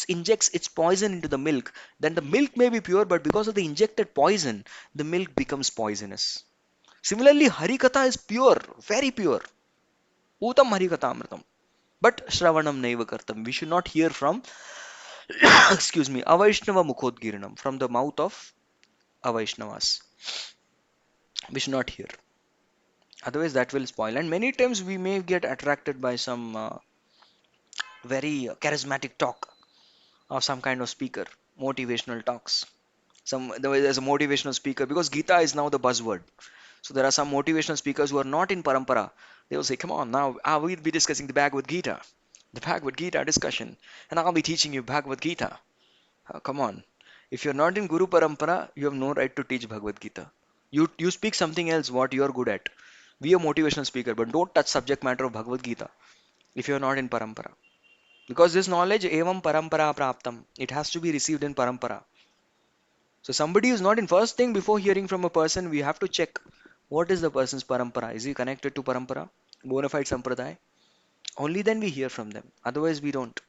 injects its poison into the milk, then the milk may be pure, but because of the injected poison, the milk becomes poisonous. Similarly, Harikatha is pure, very pure. Utam Harikatha Amritam. But Shravanam Naiva Kartam. We should not hear from, excuse me, Avaishnava Mukhodgiranam, from the mouth of Avaishnavas. We should not hear. Otherwise, that will spoil. And many times we may get attracted by some very charismatic talk of some kind of speaker, motivational talks. There's a motivational speaker, because Gita is now the buzzword. So there are some motivational speakers who are not in parampara. They will say, "Come on, now we'll be discussing the Bhagavad Gita discussion, and I'll be teaching you Bhagavad Gita." Come on, if you're not in Guru parampara, you have no right to teach Bhagavad Gita. You speak something else what you're good at. Be a motivational speaker, but don't touch subject matter of Bhagavad Gita if you're not in parampara. Because this knowledge, evam parampara praptam, it has to be received in parampara. So somebody who's not in, first thing before hearing from a person, we have to check what is the person's parampara. Is he connected to parampara? Bona fide sampradaya? Only then we hear from them. Otherwise we don't.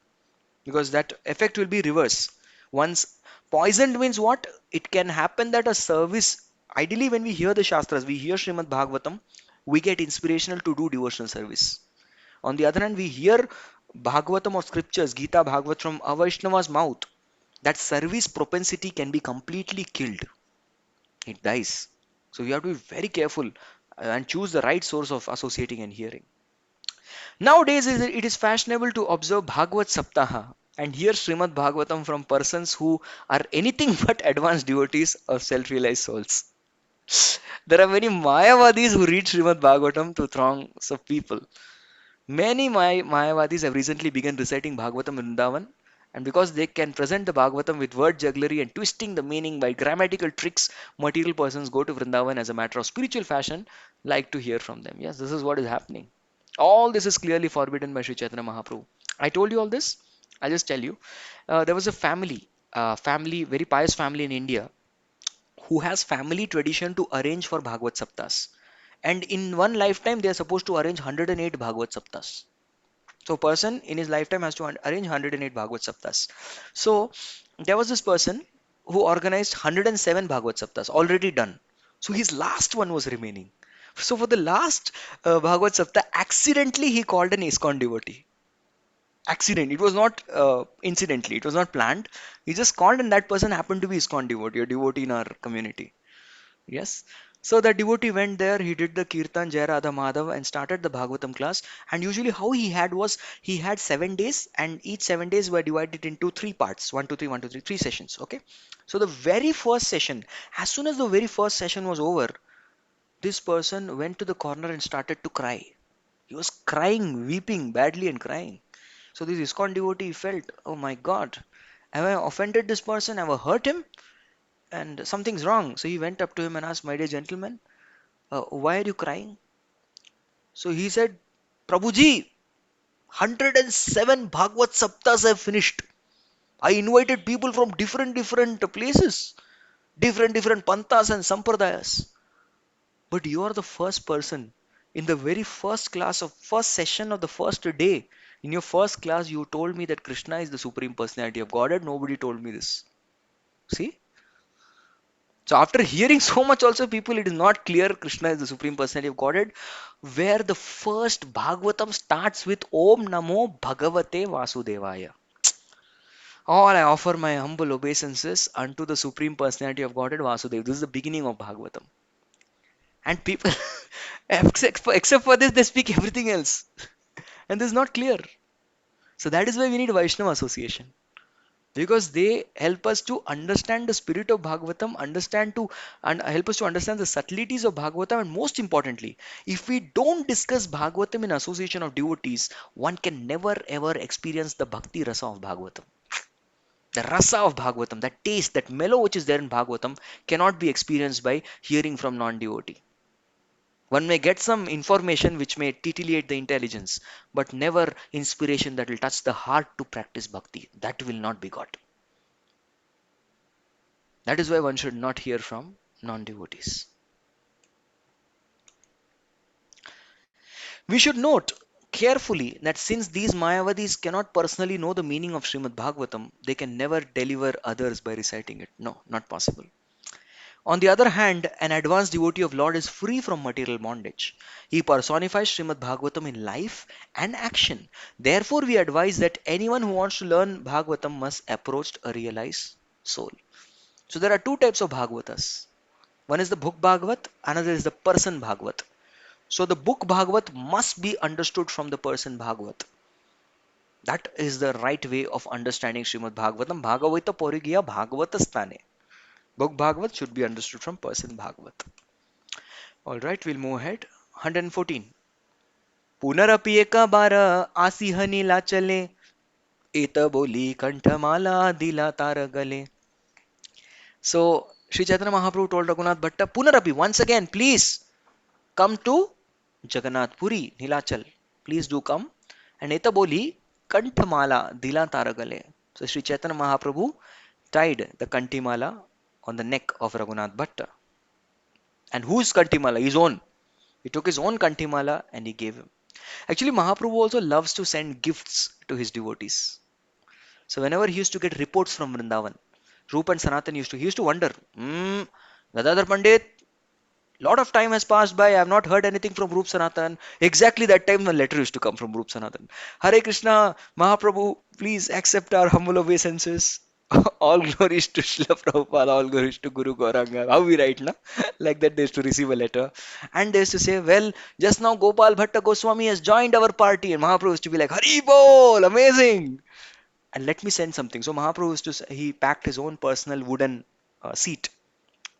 Because that effect will be reverse. Once poisoned means what? It can happen that a service, ideally when we hear the Shastras, we hear Srimad Bhagavatam, we get inspirational to do devotional service. On the other hand, we hear Bhagavatam or scriptures, Gita Bhagavat from a Vaishnava's mouth. That service propensity can be completely killed. It dies. So you have to be very careful and choose the right source of associating and hearing. Nowadays, it is fashionable to observe Bhagavad Saptaha and hear Srimad Bhagavatam from persons who are anything but advanced devotees of self-realized souls. There are many Mayavadis who read Srimad Bhagavatam to throngs of people. Many Mayavadis have recently begun reciting Bhagavatam in Vrindavan, and because they can present the Bhagavatam with word jugglery and twisting the meaning by grammatical tricks, material persons go to Vrindavan as a matter of spiritual fashion, like to hear from them. Yes, this is what is happening. All this is clearly forbidden by Sri Chaitanya Mahaprabhu. I told you all this. I'll just tell you. There was a very pious family in India, who has family tradition to arrange for Bhagavad Saptas. And in one lifetime, they are supposed to arrange 108 Bhagavad Saptas. So a person in his lifetime has to arrange 108 Bhagavad Saptas. So there was this person who organized 107 Bhagavad Saptas already done. So his last one was remaining. So for the last Bhagavad Sapta, accidentally he called an ISKCON devotee. Accident. It was not incidentally. It was not planned. He just called, and that person happened to be ISKCON devotee, a devotee in our community. Yes. So the devotee went there, he did the Kirtan Jai Radha Madhav and started the Bhagavatam class. And usually how he had was he had 7 days, and each 7 days were divided into three parts. One, two, three, one, two, three, three sessions. Okay. So the very first session, as soon as the very first session was over, this person went to the corner and started to cry. He was crying, weeping badly and crying. So this ISKCON devotee felt, oh my God, have I offended this person? Have I hurt him? And something's wrong. So he went up to him and asked, my dear gentleman, why are you crying? So he said, Prabhuji, 107 Bhagavad Saptas have finished. I invited people from different places, different panthas and sampradayas. But you are the first person in the very first class of first session of the first day. In your first class, you told me that Krishna is the Supreme Personality of Godhead. Nobody told me this. See? So after hearing so much also people, it is not clear Krishna is the Supreme Personality of Godhead, where the first Bhagavatam starts with Om Namo Bhagavate Vasudevaya. All I offer my humble obeisances unto the Supreme Personality of Godhead Vasudeva. This is the beginning of Bhagavatam. And people, except for this, they speak everything else. And this is not clear. So that is why we need Vaishnava association. Because they help us to understand the spirit of Bhagavatam, understand to and help us to understand the subtleties of Bhagavatam, and most importantly, if we don't discuss Bhagavatam in association of devotees, one can never ever experience the bhakti rasa of Bhagavatam. The rasa of Bhagavatam, that taste, that mellow which is there in Bhagavatam, cannot be experienced by hearing from non-devotee. One may get some information which may titillate the intelligence, but never inspiration that will touch the heart to practice bhakti. That will not be got. That is why one should not hear from non-devotees. We should note carefully that since these Mayavadis cannot personally know the meaning of Srimad Bhagavatam, they can never deliver others by reciting it. No, not possible. On the other hand, an advanced devotee of Lord is free from material bondage. He personifies Srimad Bhagavatam in life and action. Therefore, we advise that anyone who wants to learn Bhagavatam must approach a realized soul. So there are two types of Bhagavatas. One is the book Bhagavat, another is the person Bhagavat. So the book Bhagavat must be understood from the person Bhagavat. That is the right way of understanding Srimad Bhagavatam. Bhagavata Porigiya Bhagavatastane. Book Bhagavat should be understood from person Bhagavat. Alright, we'll move ahead. 114. पुनरपि एक बार आसिह नीला चले एत बोली कंठमाला दिला तार गले. So Sri Chaitanya Mahaprabhu told Raghunath Bhatta, Punarapi, once again, please come to Jagannath Puri, Nilachal. Please do come. And Eta Boli, Kanthamala, Dila Taragale. So Sri Chaitanya Mahaprabhu tied the Kantimala on the neck of Raghunath Bhatta. And whose Kantimala? His own. He took his own Kantimala and he gave him. Actually, Mahaprabhu also loves to send gifts to his devotees. So whenever he used to get reports from Vrindavan, Rupa and Sanatan he used to wonder, Gadadhar Pandit, lot of time has passed by. I have not heard anything from Rup Sanatan. Exactly that time, the letter used to come from Rup Sanatan. Hare Krishna, Mahaprabhu, please accept our humble obeisances. All glories to Srila Prabhupada, all glories to Guru Gauranga. How we write, na? Like that, they used to receive a letter. And they used to say, well, just now Gopal Bhatta Goswami has joined our party. And Mahaprabhu used to be like, Hari Bol, amazing. And let me send something. So Mahaprabhu used to say, he packed his own personal wooden seat,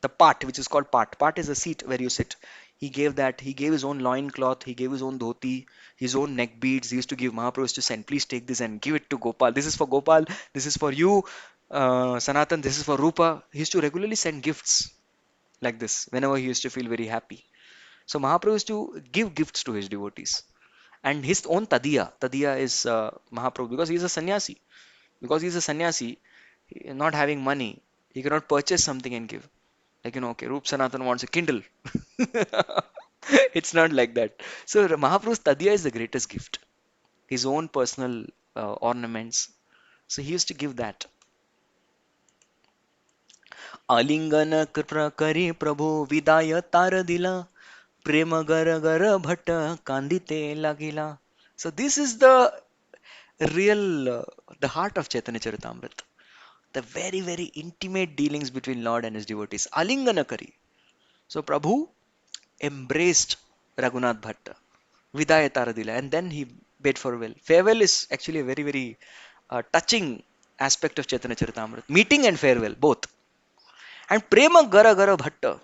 the part which is called part is a seat where you sit. He gave his own loin cloth, he gave his own dhoti, his own neck beads. He used to give. Mahaprabhu used to send, please take this and give it to Gopal. This is for Gopal, this is for you, Sanatan, this is for Rupa. He used to regularly send gifts like this whenever he used to feel very happy. So Mahaprabhu used to give gifts to his devotees. And his own tadiya is Mahaprabhu, because he is a sannyasi. Because he is a sannyasi, not having money, he cannot purchase something and give. Like, okay, Roop Sanatan wants a Kindle. It's not like that. So Mahaprabhu's Tadya is the greatest gift. His own personal ornaments. So he used to give that. आलिंगन करी प्रभु विदाय तार दिला प्रेम गर गर भट कांदिते लागila. So this is the real, the heart of Chaitanya Charitamrita. The very, very intimate dealings between Lord and his devotees. Alingana kari. So Prabhu embraced Raghunath Bhatta. Vidaya Taradila. And then he bade farewell. Farewell is actually a very, very touching aspect of Chaitanya Charitamrita. Meeting and farewell, both. And Prema Gara Gara Bhatta.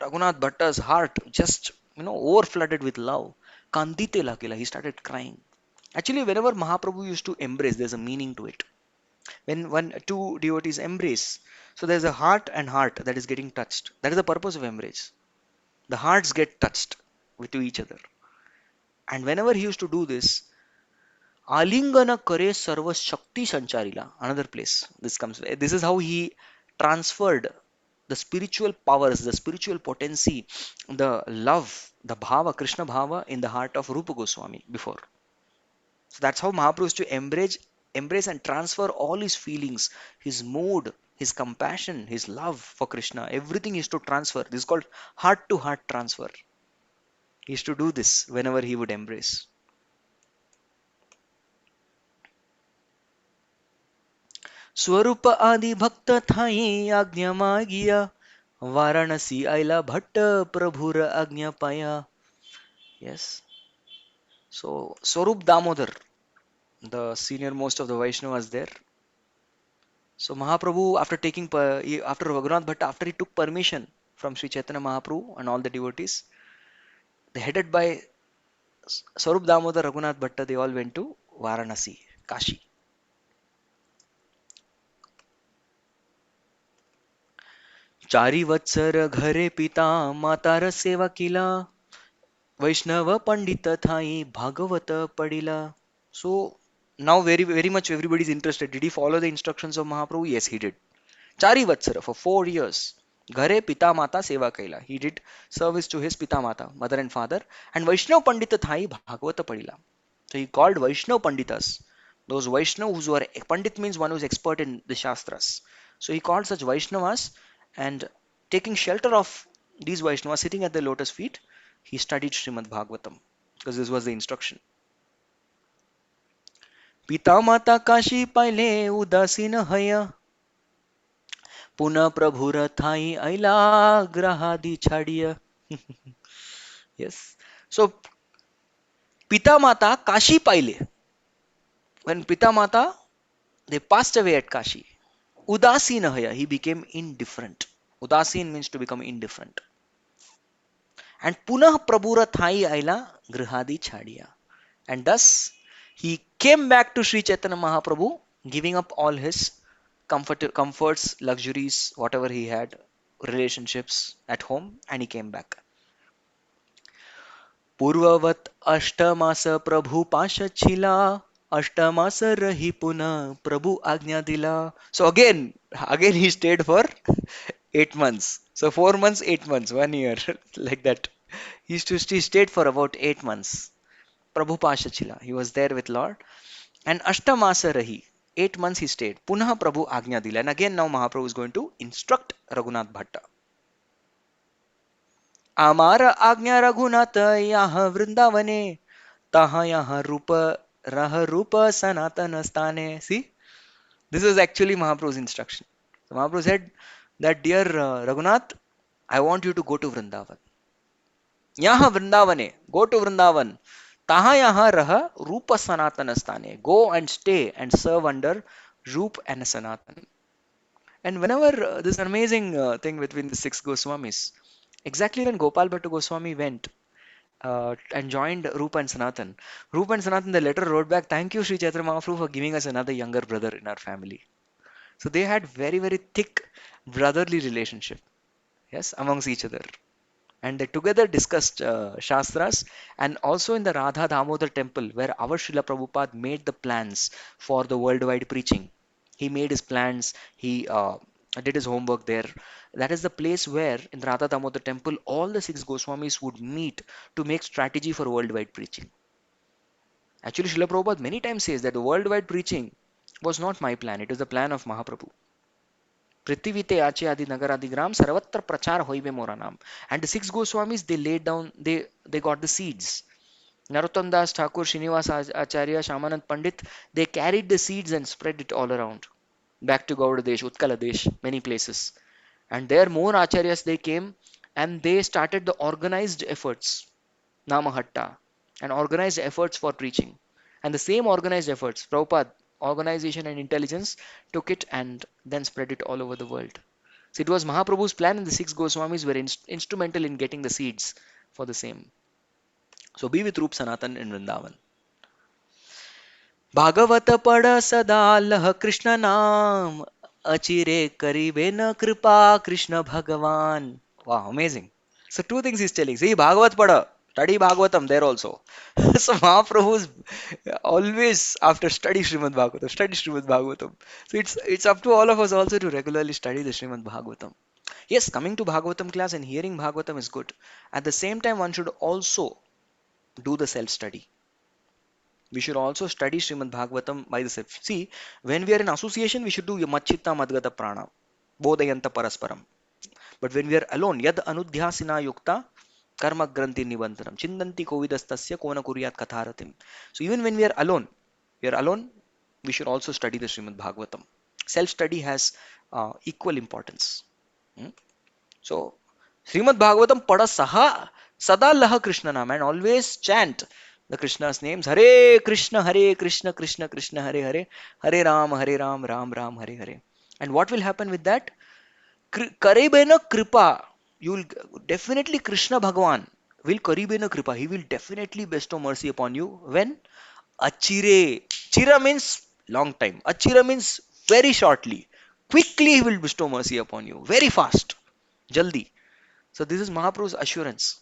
Raghunath Bhatta's heart just, overflooded with love. Kandite Lakila. He started crying. Actually, whenever Mahaprabhu used to embrace, there's a meaning to it. When two devotees embrace, so there's a heart and heart that is getting touched. That is the purpose of embrace. The hearts get touched with to each other. And whenever he used to do this, Alingana kare sarva shakti sancharila. Another place this comes. This is how he transferred the spiritual powers, the spiritual potency, the love, the bhava, Krishna bhava in the heart of Rupa Goswami before. So that's how Mahaprabhu used to embrace and transfer all his feelings, his mood, his compassion, his love for Krishna. Everything he used to transfer. This is called heart to heart transfer. He used to do this whenever he would embrace. स्वरूप आदि भक्त Thai आज्ञा मागिया वाराणसी आयला भट्ट प्रभुर आज्ञा पाया. Yes. So Swarup Damodar, the senior most of the Vaishnavas there. So Mahaprabhu, after Raghunath Bhatta, after he took permission from Sri Chaitanya Mahaprabhu and all the devotees, they headed by Swarup Damodar, Raghunath Bhatta, they all went to Varanasi, Kashi. चारी वत्सर घरे पिता मातार सेवा केला वैष्णव पंडित थाई भागवत पडिला. So now very very much everybody is interested. Did he follow the instructions of Mahaprabhu? Yes, he did. Chari Vatsara for 4 years. Ghare Pita Mata Seva Kaila. He did service to his Pita Mata, mother and father. And Vaishnav Pandita Thai Bhagavata Padila. So he called Vaishnav Panditas. Those Vaishnavas who are Pandit means one who is expert in the Shastras. So he called such Vaishnavas and taking shelter of these Vaishnavas sitting at the lotus feet, he studied Srimad Bhagavatam because this was the instruction. Pita Mata Kashi Paile Udasin Haya पुनः प्रभुर Thai ऐला ग्रहादि छाड़िया. Yes. So Pita Mata Kashi Paile. When Pita Mata they passed away at Kashi. Udasinahaya, he became indifferent. Udasin means to become indifferent. And Punah Prabhura Thai Aila Grihadi Chadiya. And thus he came back to Sri Chaitanya Mahaprabhu, giving up all his comforts, luxuries, whatever he had, relationships at home, and he came back. पूर्ववत अष्टमास प्रभु पाश छिला अष्टमास रही पुनः प्रभु आज्ञा दिला. So again he stayed for 8 months. So 4 months, 8 months, 1 year, like that. He stayed for about 8 months. Prabhu Pasha Chila. He was there with Lord. And Ashtamasa Rahi. 8 months he stayed. Punah Prabhu Agnya Dila. And again now Mahaprabhu is going to instruct Raghunath Bhatta. Amara Agnya Raghunath Yaha Vrindavane Taha Yaha Rupa Raha Rupa Sanatana Stane. See? This is actually Mahaprabhu's instruction. So Mahaprabhu said that, dear Raghunath, I want you to go to Vrindavan. Yaha Vrindavane. Go to Vrindavan. Taha yaha raha Rupa Sanatana Stane. Go and stay and serve under Rup and Sanatan. And whenever this amazing thing between the six Goswamis, exactly when Gopal Bhatta Goswami went and joined Rupa and Sanatan, Rupa and Sanatan the letter wrote back, thank you Sri Chaitanya Mahaprabhu for giving us another younger brother in our family. So they had very very thick brotherly relationship, yes, amongst each other. And they together discussed Shastras, and also in the Radha Damodar temple where our Srila Prabhupada made the plans for the worldwide preaching. He made his plans, he did his homework there. That is the place where in the Radha Damodar temple all the six Goswamis would meet to make strategy for worldwide preaching. Actually, Srila Prabhupada many times says that the worldwide preaching was not my plan, it was the plan of Mahaprabhu. पृथ्वी ते आचे आदि नगर आदि ग्राम सर्वत्र प्रचार होइबे मोरा नाम. And the six Goswamis, they laid down, they got the seeds. Narottam Das Thakur, Srinivas Acharya, Shamanand Pandit, they carried the seeds and spread it all around. Back to Gauda Desh, Utkala Desh, many places. And there more Acharyas they came and they started the organized efforts, Namahatta, and organized efforts for preaching. And the same organized efforts, Prabhupada, organization and intelligence, took it and then spread it all over the world. So it was Mahaprabhu's plan, and the six Goswamis were instrumental in getting the seeds for the same. So be with Roop Sanatan in Vrindavan. Bhagavat पढ़ सदा लह कृष्ण नाम अचिरे करीबे न कृपा कृष्ण भगवान. Wow, amazing. So two things he's telling. See, Bhagavat pada, study Bhagavatam there also. So Mahaprabhu's always after study Srimad Bhagavatam, study Srimad Bhagavatam. So it's up to all of us also to regularly study the Srimad Bhagavatam. Yes, coming to Bhagavatam class and hearing Bhagavatam is good. At the same time, one should also do the self study. We should also study Srimad Bhagavatam by the self. See, when we are in association, we should do Machchitta Madgata Prana, Bodhayanta Parasparam. But when we are alone, Yad Anudhyasina Yukta Karma Granthi Nibantanam, Chindanti Kovidastasya Kona Kuryat Katharatim. So even when we are alone, we should also study the Srimad Bhagavatam. Self study has equal importance. Hmm? So, Srimad Bhagavatam pada saha sada laha Krishna nam, and always chant the Krishna's names. Hare Krishna, Krishna Krishna, Hare Hare, Hare Ram, Ram Ram, Hare Hare. And what will happen with that? Karibena Kripa. You will definitely Krishna Bhagavan will Karibena Kripa. He will definitely bestow mercy upon you when Achire. Chira means long time. Achira means very shortly. Quickly he will bestow mercy upon you. Very fast. Jaldi. So this is Mahaprabhu's assurance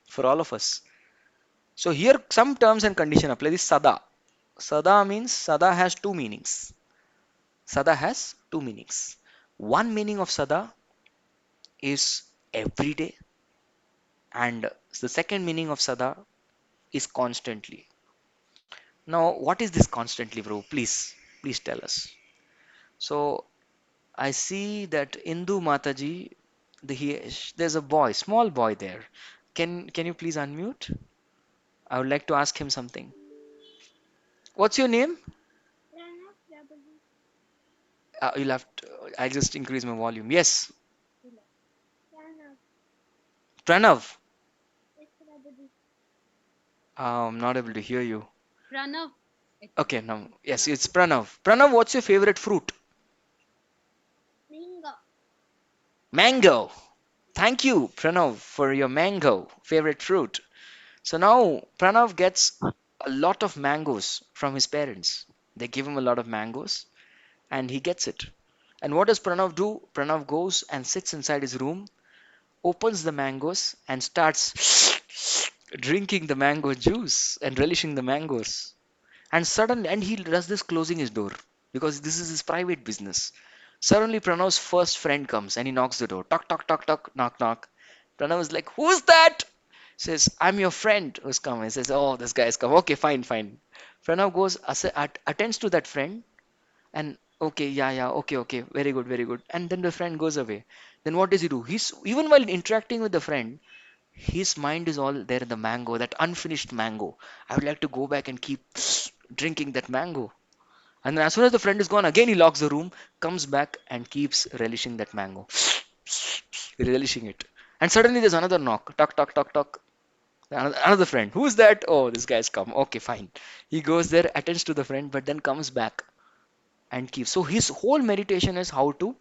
for all of us. So here some terms and condition apply. This sada. Sada means sada has two meanings. Sada has two meanings. One meaning of sada is every day, and the second meaning of sada is constantly. Now, what is this constantly, bro? Please tell us. So I see that Indu Mataji, there's a boy, small boy there. Can you please unmute? I would like to ask him something. What's your name? You'll have to, I'll just increase my volume. Yes, Pranav. I'm not able to hear you. Pranav. Okay, now, yes, it's Pranav. Pranav, what's your favorite fruit? Mango. Mango. Thank you, Pranav, for your mango, favorite fruit. So now Pranav gets a lot of mangoes from his parents. They give him a lot of mangoes and he gets it. And what does Pranav do? Pranav goes and sits inside his room, opens the mangoes, and starts drinking the mango juice and relishing the mangoes. And he does this closing his door because this is his private business. Suddenly, Pranav's first friend comes and he knocks the door. Knock, knock, knock, knock, knock, knock. Pranav is like, "Who's that?" Says, "I'm your friend who's come." He says, "Oh, this guy's come. Okay, fine, fine." Pranav goes, attends to that friend, and okay, yeah, yeah, okay, okay, very good, very good. And then the friend goes away. Then what does he do? He's even while interacting with the friend, his mind is all there in the mango, that unfinished mango. I would like to go back and keep drinking that mango. And then as soon as the friend is gone, again he locks the room, comes back and keeps relishing that mango. Relishing it. And suddenly there's another knock. Tuck, tuck, tuck, tuck. Another friend. Who's that? Oh, this guy's come. Okay, fine. He goes there, attends to the friend, but then comes back and keeps. So his whole meditation is how to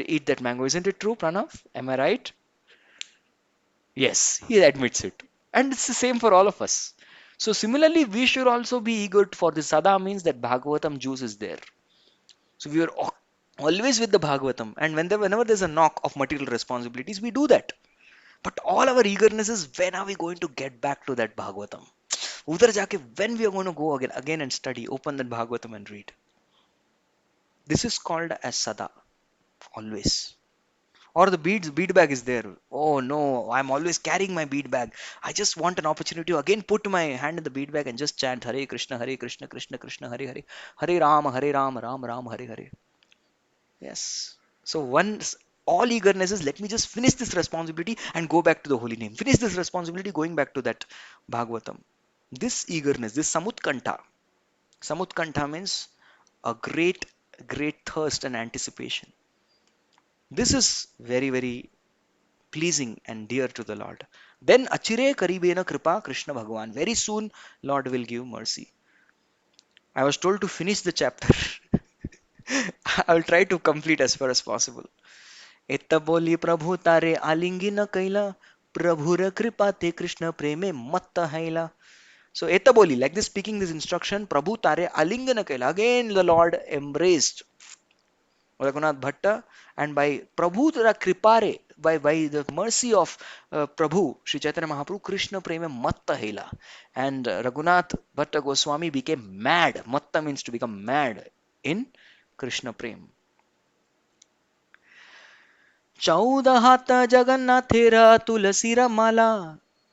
eat that mango. Isn't it true, Pranav? Am I right? Yes, he admits it. And it's the same for all of us. So similarly, we should also be eager for this. Sada means that Bhagavatam juice is there. So we are always with the Bhagavatam. And whenever there's a knock of material responsibilities, we do that. But all our eagerness is when are we going to get back to that Bhagavatam? Udhar jaake when we are going to go again and study, open that Bhagavatam and read. This is called as Sada, always. Or the bead bag is there. Oh no, I'm always carrying my bead bag. I just want an opportunity to again put my hand in the bead bag and just chant Hare Krishna, Krishna Krishna, Hare Hare, Hare Rama, Ram Ram, Hare Hare. Yes. So once all eagerness is, let me just finish this responsibility and go back to the holy name. Finish this responsibility, going back to that Bhagavatam. This eagerness, this samutkanta. Samutkanta means a great, great thirst and anticipation. This is very, very pleasing and dear to the Lord. Then achire karibena kripa Krishna Bhagavan. Very soon Lord will give mercy. I was told to finish the chapter. I will try to complete as far as possible. एत्त बोली प्रभु तारे आलिंगी न कैला प्रभुर कृपा ते कृष्ण प्रेमे मत्त हैला. So एत्त बोली, like this speaking this instruction, Prabhu tare alingana kaila. Again the Lord embraced Raghunath Bhatta, and by Prabhu Tara Kripare, by the mercy of Prabhu, Sri Chaitanya Mahaprabhu, Krishna Prema Matta Hela. And Raghunath Bhatta Goswami became mad. Matta means to become mad in Krishna Prem. चौदह हाथ जगन्नाथेरा तुलसीर माला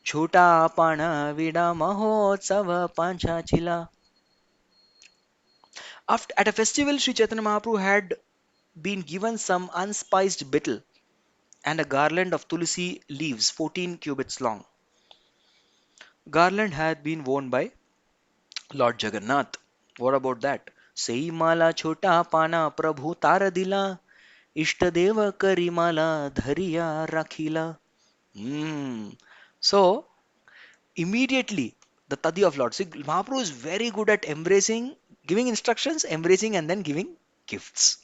छोटा पाण विडा महोत्सव पांचाचिला. After, at a festival, Sri Chaitanya Mahaprabhu had been given some unspiced betel and a garland of tulsi leaves 14 cubits long. Garland had been worn by Lord Jagannath. What about that? Sei mala chota pana prabhu tar dila ishtadeva kari mala dhariya rakhila. So immediately the tadi of Lord. See, Mahaprabhu is very good at embracing, giving instructions, embracing, and then giving gifts.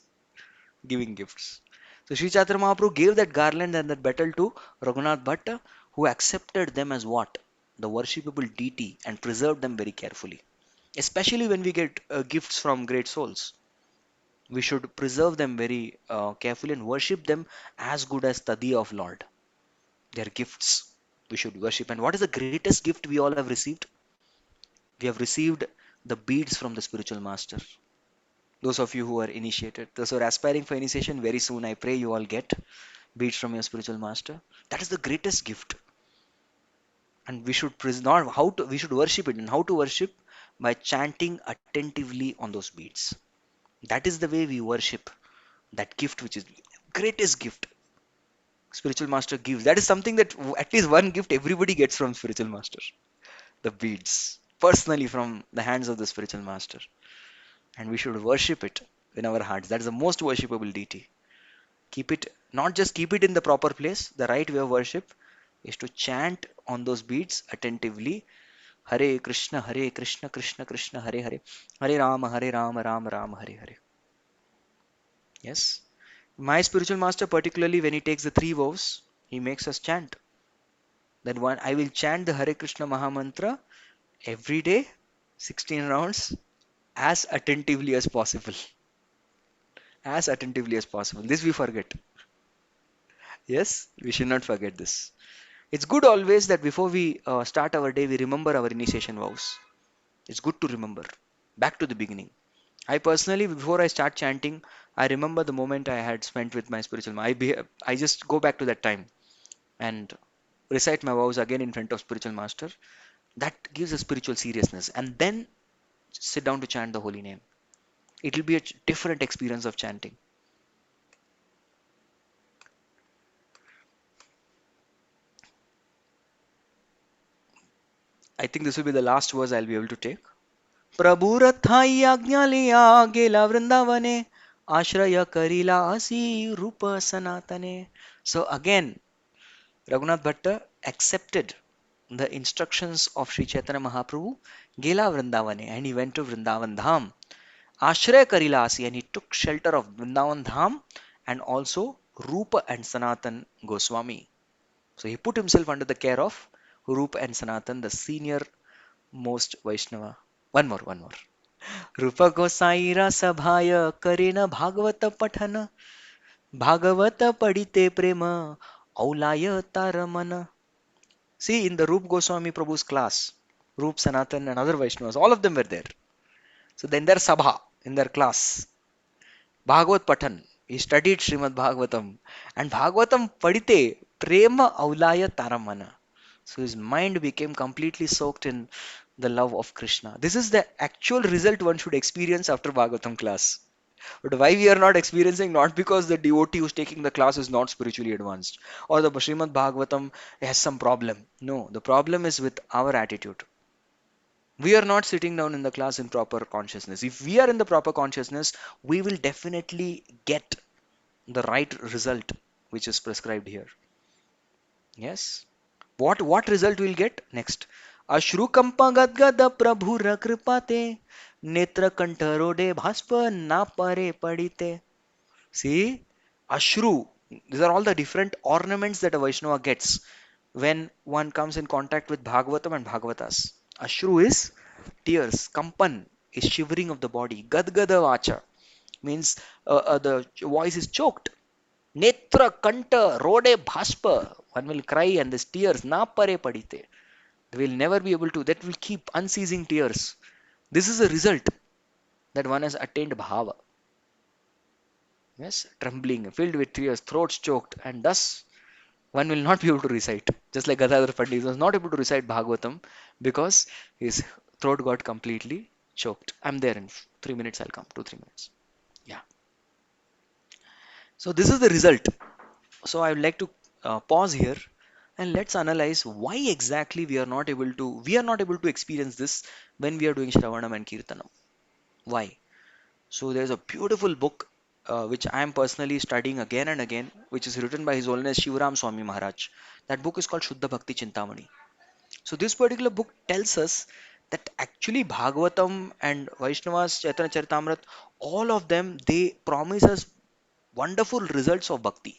Giving gifts. So Sri Chaitanya Mahaprabhu gave that garland and that betel to Raghunath Bhatta, who accepted them as what? The worshipable deity, and preserved them very carefully. Especially when we get gifts from great souls, we should preserve them very carefully and worship them as good as Tadi of Lord. They are gifts we should worship. And what is the greatest gift we all have received? We have received the beads from the spiritual master. Those of you who are initiated, those who are aspiring for initiation, very soon I pray you all get beads from your spiritual master. That is the greatest gift. And we should not how to we should worship it, and how to worship by chanting attentively on those beads. That is the way we worship that gift, which is greatest gift spiritual master gives. That is something that at least one gift everybody gets from spiritual master. The beads personally from the hands of the spiritual master, and we should worship it in our hearts. That is the most worshipable deity. Keep it, not just keep it in the proper place. The right way of worship is to chant on those beads attentively. Hare Krishna, Krishna Krishna, Hare Hare, Hare Rama, Rama Rama, Hare Hare. Yes. My spiritual master, particularly when he takes the three vows, he makes us chant. That one, I will chant the Hare Krishna Mahamantra every day, 16 rounds, as attentively as possible. As attentively as possible. This we forget. Yes, we should not forget this. It's good always that before we start our day, we remember our initiation vows. It's good to remember. Back to the beginning. I personally, before I start chanting, I remember the moment I had spent with my spiritual. I just go back to that time and recite my vows again in front of spiritual master. That gives a spiritual seriousness, and then sit down to chant the holy name. It will be a different experience of chanting. I think this will be the last verse I'll be able to take. प्रभु रथाई आज्ञा लिया गेला वृंदावने आश्रय करिला असी रूप सनातने. So again, Raghunath Bhatta accepted the instructions of Sri Chaitanya Mahaprabhu, Gela Vrindavane, and he went to Vrindavan Dham. Ashraya Karilasi, and he took shelter of Vrindavan Dham and also Rupa and Sanatan Goswami. So he put himself under the care of Rupa and Sanatan, the senior most Vaishnava. One more. Rupa Gosaira Sabhaya Karena Bhagavata Patana Bhagavata Padite Prema Aulaya Taramana. See, in the Rup Goswami Prabhu's class, Rup Sanatan and other Vaishnavas, all of them were there. So then their sabha, in their class, Bhagavat Patan, he studied Srimad Bhagavatam, and Bhagavatam Padite Prema Aulaya Taramana. So his mind became completely soaked in the love of Krishna. This is the actual result one should experience after Bhagavatam class. But why we are not experiencing? Not because the devotee who's taking the class is not spiritually advanced or the Srimad Bhagavatam has some problem. No, the problem is with our attitude. We are not sitting down in the class in proper consciousness. If we are in the proper consciousness, we will definitely get the right result which is prescribed here. Yes. What result we'll get next? अश्रुकंप गदगद प्रभु कृपाते नेत्र कंठरोडे भास्प ना परे पडिते. See, Ashru, these are all the different ornaments that a Vaishnava gets when one comes in contact with Bhagavatam and Bhagavatas. Ashru is tears, Kampan is shivering of the body, Gadgada Vacha means the voice is choked. Netra Kanta Rode Bhaspa, one will cry and this tears, Na Pare Padite. They will never be able to, that will keep unceasing tears. This is a result that one has attained Bhava. Yes, trembling, filled with tears, throats choked, and thus one will not be able to recite. Just like Gadadhar Pandit was not able to recite Bhagavatam because his throat got completely choked. I'm there in 3 minutes, I'll come. 2, 3 minutes. Yeah. So this is the result. So I would like to pause here and let's analyze why exactly we are not able to experience this when we are doing Shravanam and Kirtanam. Why? So there's a beautiful book which I am personally studying again and again, which is written by His Holiness Shivaram Swami Maharaj. That book is called Shuddha Bhakti Chintamani. So this particular book tells us that actually Bhagavatam and Vaishnavas, Chaitanya Charitamrita, all of them they promise us wonderful results of bhakti.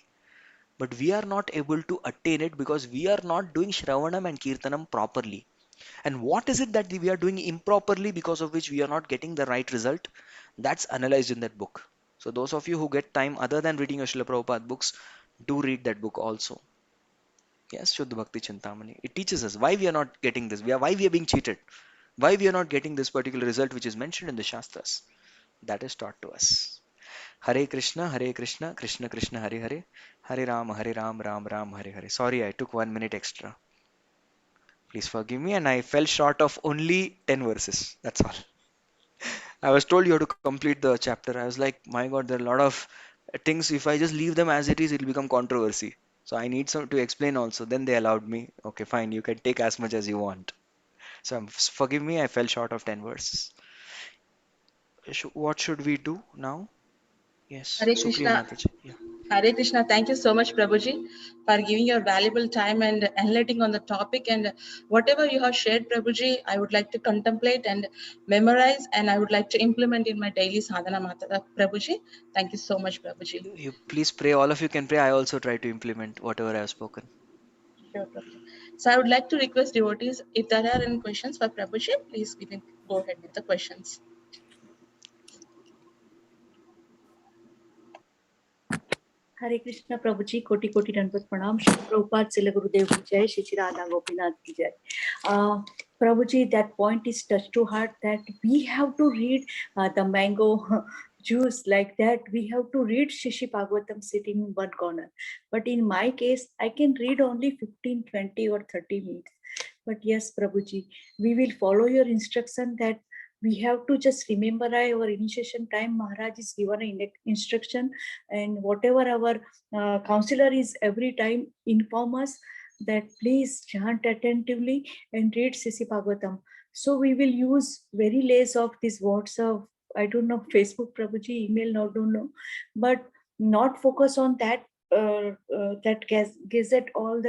But we are not able to attain it because we are not doing Shravanam and Kirtanam properly. And what is it that we are doing improperly because of which we are not getting the right result? That's analyzed in that book. So those of you who get time other than reading your Srila Prabhupada books, do read that book also. Yes, Shuddha Bhakti Chintamani. It teaches us why we are not getting this. Why we are being cheated. Why we are not getting this particular result which is mentioned in the Shastras. That is taught to us. Hare Krishna, Krishna Krishna, Hare Hare, Hare Ram, Ram Ram, Hare Hare. Sorry, I took 1 minute extra. Please forgive me, and I fell short of only 10 verses. That's all. I was told you have to complete the chapter. I was like, my God, there are a lot of things. If I just leave them as it is, it'll become controversy. So I need some to explain also. Then they allowed me. Okay, fine. You can take as much as you want. So forgive me. I fell short of 10 verses. What should we do now? Yes, Hare Supriya Krishna. Mataji. Yeah. Hare Krishna. Thank you so much, Prabhuji, for giving your valuable time and enlightening on the topic. And whatever you have shared, Prabhuji, I would like to contemplate and memorize, and I would like to implement in my daily sadhana, Prabhuji. Thank you so much, Prabhuji. You please pray. All of you can pray. I also try to implement whatever I have spoken. Sure, Prabhuji. So I would like to request devotees, if there are any questions for Prabhuji, please go ahead with the questions. हरे कृष्णा प्रभु जी कोटि कोटि दंडवत प्रणाम श्री प्रभुपाद श्री गुरुदेव की जय श्री राधा गोपीनाथ की जय प्रभु जी that point is touch to heart that we have to read the mango juice like that we have to read Shishi Bhagavatam sitting in one corner but in my case I can read only 15 20 or 30 minutes but yes Prabhuji we will follow your instruction that we have to just remember our initiation time Maharaj is given an instruction and whatever our counselor is every time inform us that please chant attentively and read Sisi Bhagavatam. So we will use very less of these WhatsApp, I don't know, Facebook, Prabhuji, email, no, don't know, but not focus on that, that gazette all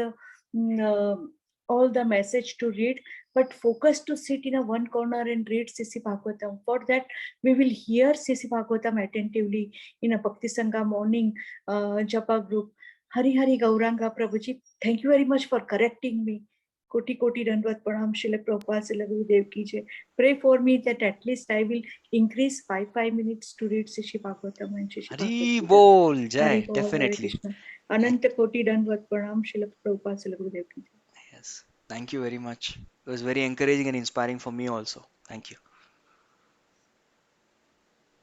the message to read, but focus to sit in a one corner and read Sisi Bhagavatam. For that, we will hear Sisi Bhagavatam attentively in a Bhakti Sangha morning Japa group. Hari Hari Gauranga Prabhuji, thank you very much for correcting me. Koti Koti Dandvat Pranam Srila Prabhupada Srila Gurudev ki jai. Pray for me that at least I will increase 5 minutes to read Sisi Bhagavatam and Sisi Hari Bhagavad Bol Gita. Hari Jai. Bol, Hare Definitely. Krishna. Ananta Koti Dandvat Pranam Srila Prabhupada Srila Gurudev ki jai. Yes. Thank you very much. It was very encouraging and inspiring for me also. Thank you.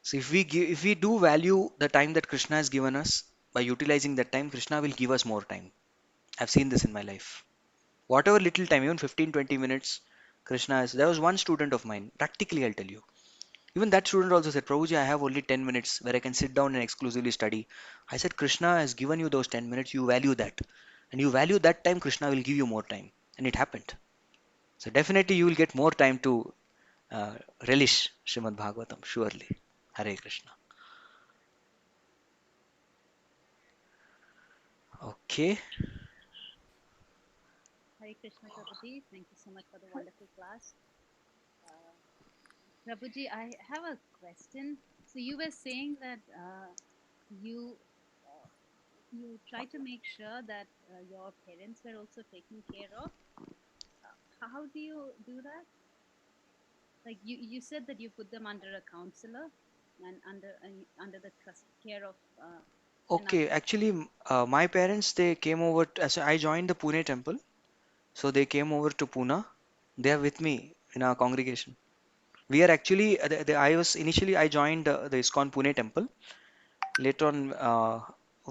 So if we do value the time that Krishna has given us, by utilizing that time, Krishna will give us more time. I've seen this in my life. Whatever little time, even 15, 20 minutes, Krishna has. There was one student of mine, practically I'll tell you. Even that student also said, Prabhuji, I have only 10 minutes where I can sit down and exclusively study. I said, Krishna has given you those 10 minutes, you value that. And you value that time, Krishna will give you more time. And it happened. So definitely you will get more time to relish Srimad Bhagavatam, surely. Hare Krishna. Okay. Hare Krishna Prabhuji, thank you so much for the wonderful class. Prabhuji, I have a question. So you were saying that you you try to make sure that your parents were also taken care of. How do you do that? Like you said that you put them under a counselor and under the care of Okay, another. actually, my parents, they came over, as I joined the Pune temple. So they came over to Pune. They are with me in our congregation. We are actually, I was initially, I joined the ISKCON Pune temple. Later on,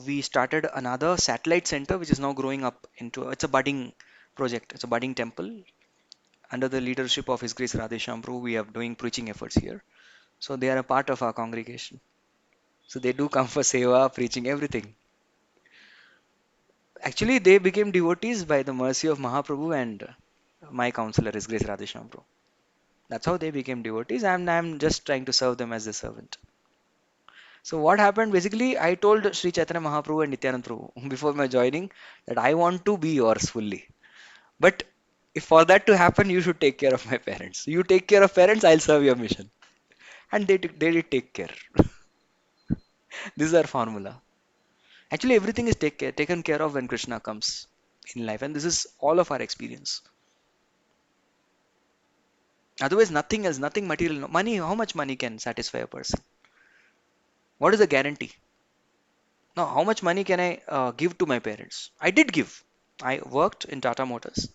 we started another satellite center, which is now growing up into, it's a budding project. It's a budding temple. Under the leadership of His Grace Radheshyam Prabhu, we are doing preaching efforts here. So they are a part of our congregation. So they do come for seva, preaching, everything. Actually, they became devotees by the mercy of Mahaprabhu and my counselor, His Grace Radheshyam Prabhu. That's how they became devotees. I'm just trying to serve them as a servant. So what happened basically, I told Sri Chaitanya Mahaprabhu and Nityanand Prabhu before my joining that I want to be yours fully. But if for that to happen, you should take care of my parents. You take care of parents, I'll serve your mission. And they did take care. This is our formula. Actually, everything is taken care of when Krishna comes in life, and this is all of our experience. Otherwise, nothing else, nothing material. Money, how much money can satisfy a person? What is the guarantee? Now, how much money can I give to my parents? I did give. I worked in Tata Motors,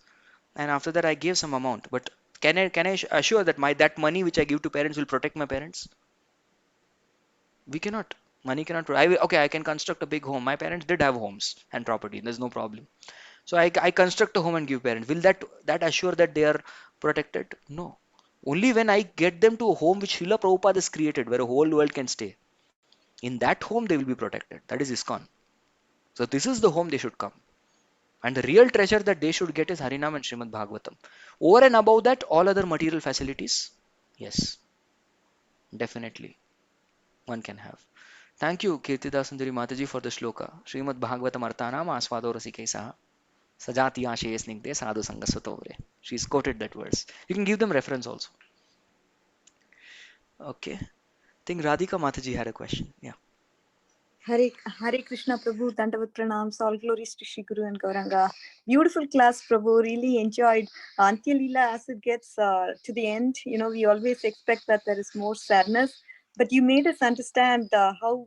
and after that, I gave some amount. But can I assure that my that money which I give to parents will protect my parents? We cannot. Money cannot. Okay, I can construct a big home. My parents did have homes and property. There's no problem. So I construct a home and give parents. Will that assure that they are protected? No. Only when I get them to a home which Srila Prabhupada has created, where a whole world can stay. In that home, they will be protected. That is ISKCON. So this is the home they should come. And the real treasure that they should get is Harinam and Srimad Bhagavatam. Over and above that, all other material facilities, yes, definitely, one can have. Thank you, Kirtida Sundari Mataji, for the shloka. Srimad Bhagavatam Arthanam Asvado Rasikesaha Sajati Ashe Snigde Sadhu Sangasatovre. She's quoted that verse. You can give them reference also. Okay. I think Radhika Mataji had a question. Yeah. Hare Krishna Prabhu, Dandavat Pranams, all glories to Shri Guru and Gauranga. Beautiful class, Prabhu. Really enjoyed. Antya Leela, as it gets to the end, we always expect that there is more sadness, but you made us understand how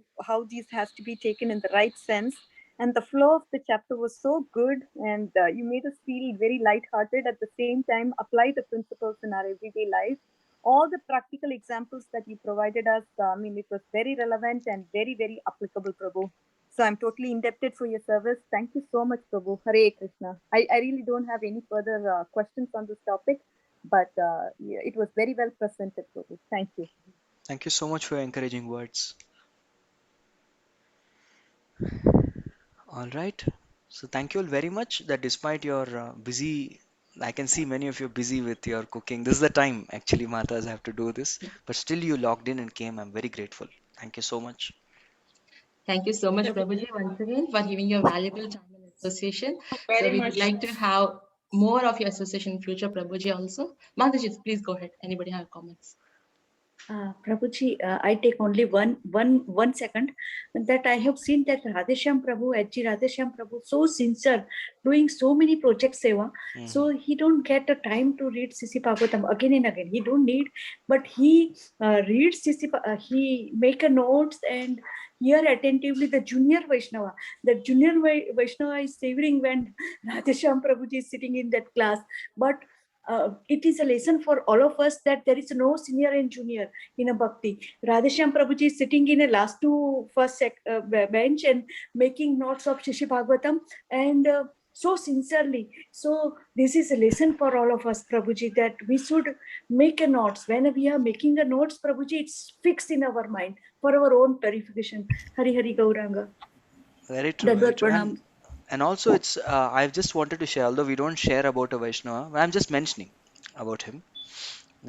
this has to be taken in the right sense. And the flow of the chapter was so good, and you made us feel very light-hearted. At the same time, apply the principles in our everyday life. All the practical examples that you provided us, it was very relevant and very, very applicable, Prabhu. So I'm totally indebted for your service. Thank you so much, Prabhu. Hare Krishna. I really don't have any further questions on this topic, but it was very well presented, Prabhu. Thank you. Thank you so much for your encouraging words. All right. So thank you all very much that despite your busy, I can see many of you busy with your cooking. This is the time actually Matas have to do this, but still you logged in and came. I'm very grateful. Thank you so much. Thank you so much, Prabhuji, once again for giving your valuable time and association. So we would like to have more of your association in future, Prabhuji also. Mataji, please go ahead. Anybody have comments? Prabhuji, I take only one second. That I have seen that Radheshyam Prabhu, H.G. Radheshyam Prabhu, so sincere, doing so many projects seva. So he don't get the time to read Sisi Bhagavatam again and again. He don't need, but he reads he make a notes and hear attentively the junior Vaishnava. The junior Vaishnava is savoring when Radheshyam Prabhuji is sitting in that class. But it is a lesson for all of us that there is no senior and junior in a bhakti. Radheshyam Prabhuji is sitting in a last to first bench and making notes of Shishi Bhagavatam, and so sincerely. So this is a lesson for all of us, Prabhuji, that we should make a notes. When we are making a notes, Prabhuji, it's fixed in our mind for our own purification. Hari Hari Gauranga. Very true, very Dandvat true. Pranam. And also it's I've just wanted to share, although we don't share about a Vaishnava, I'm just mentioning about him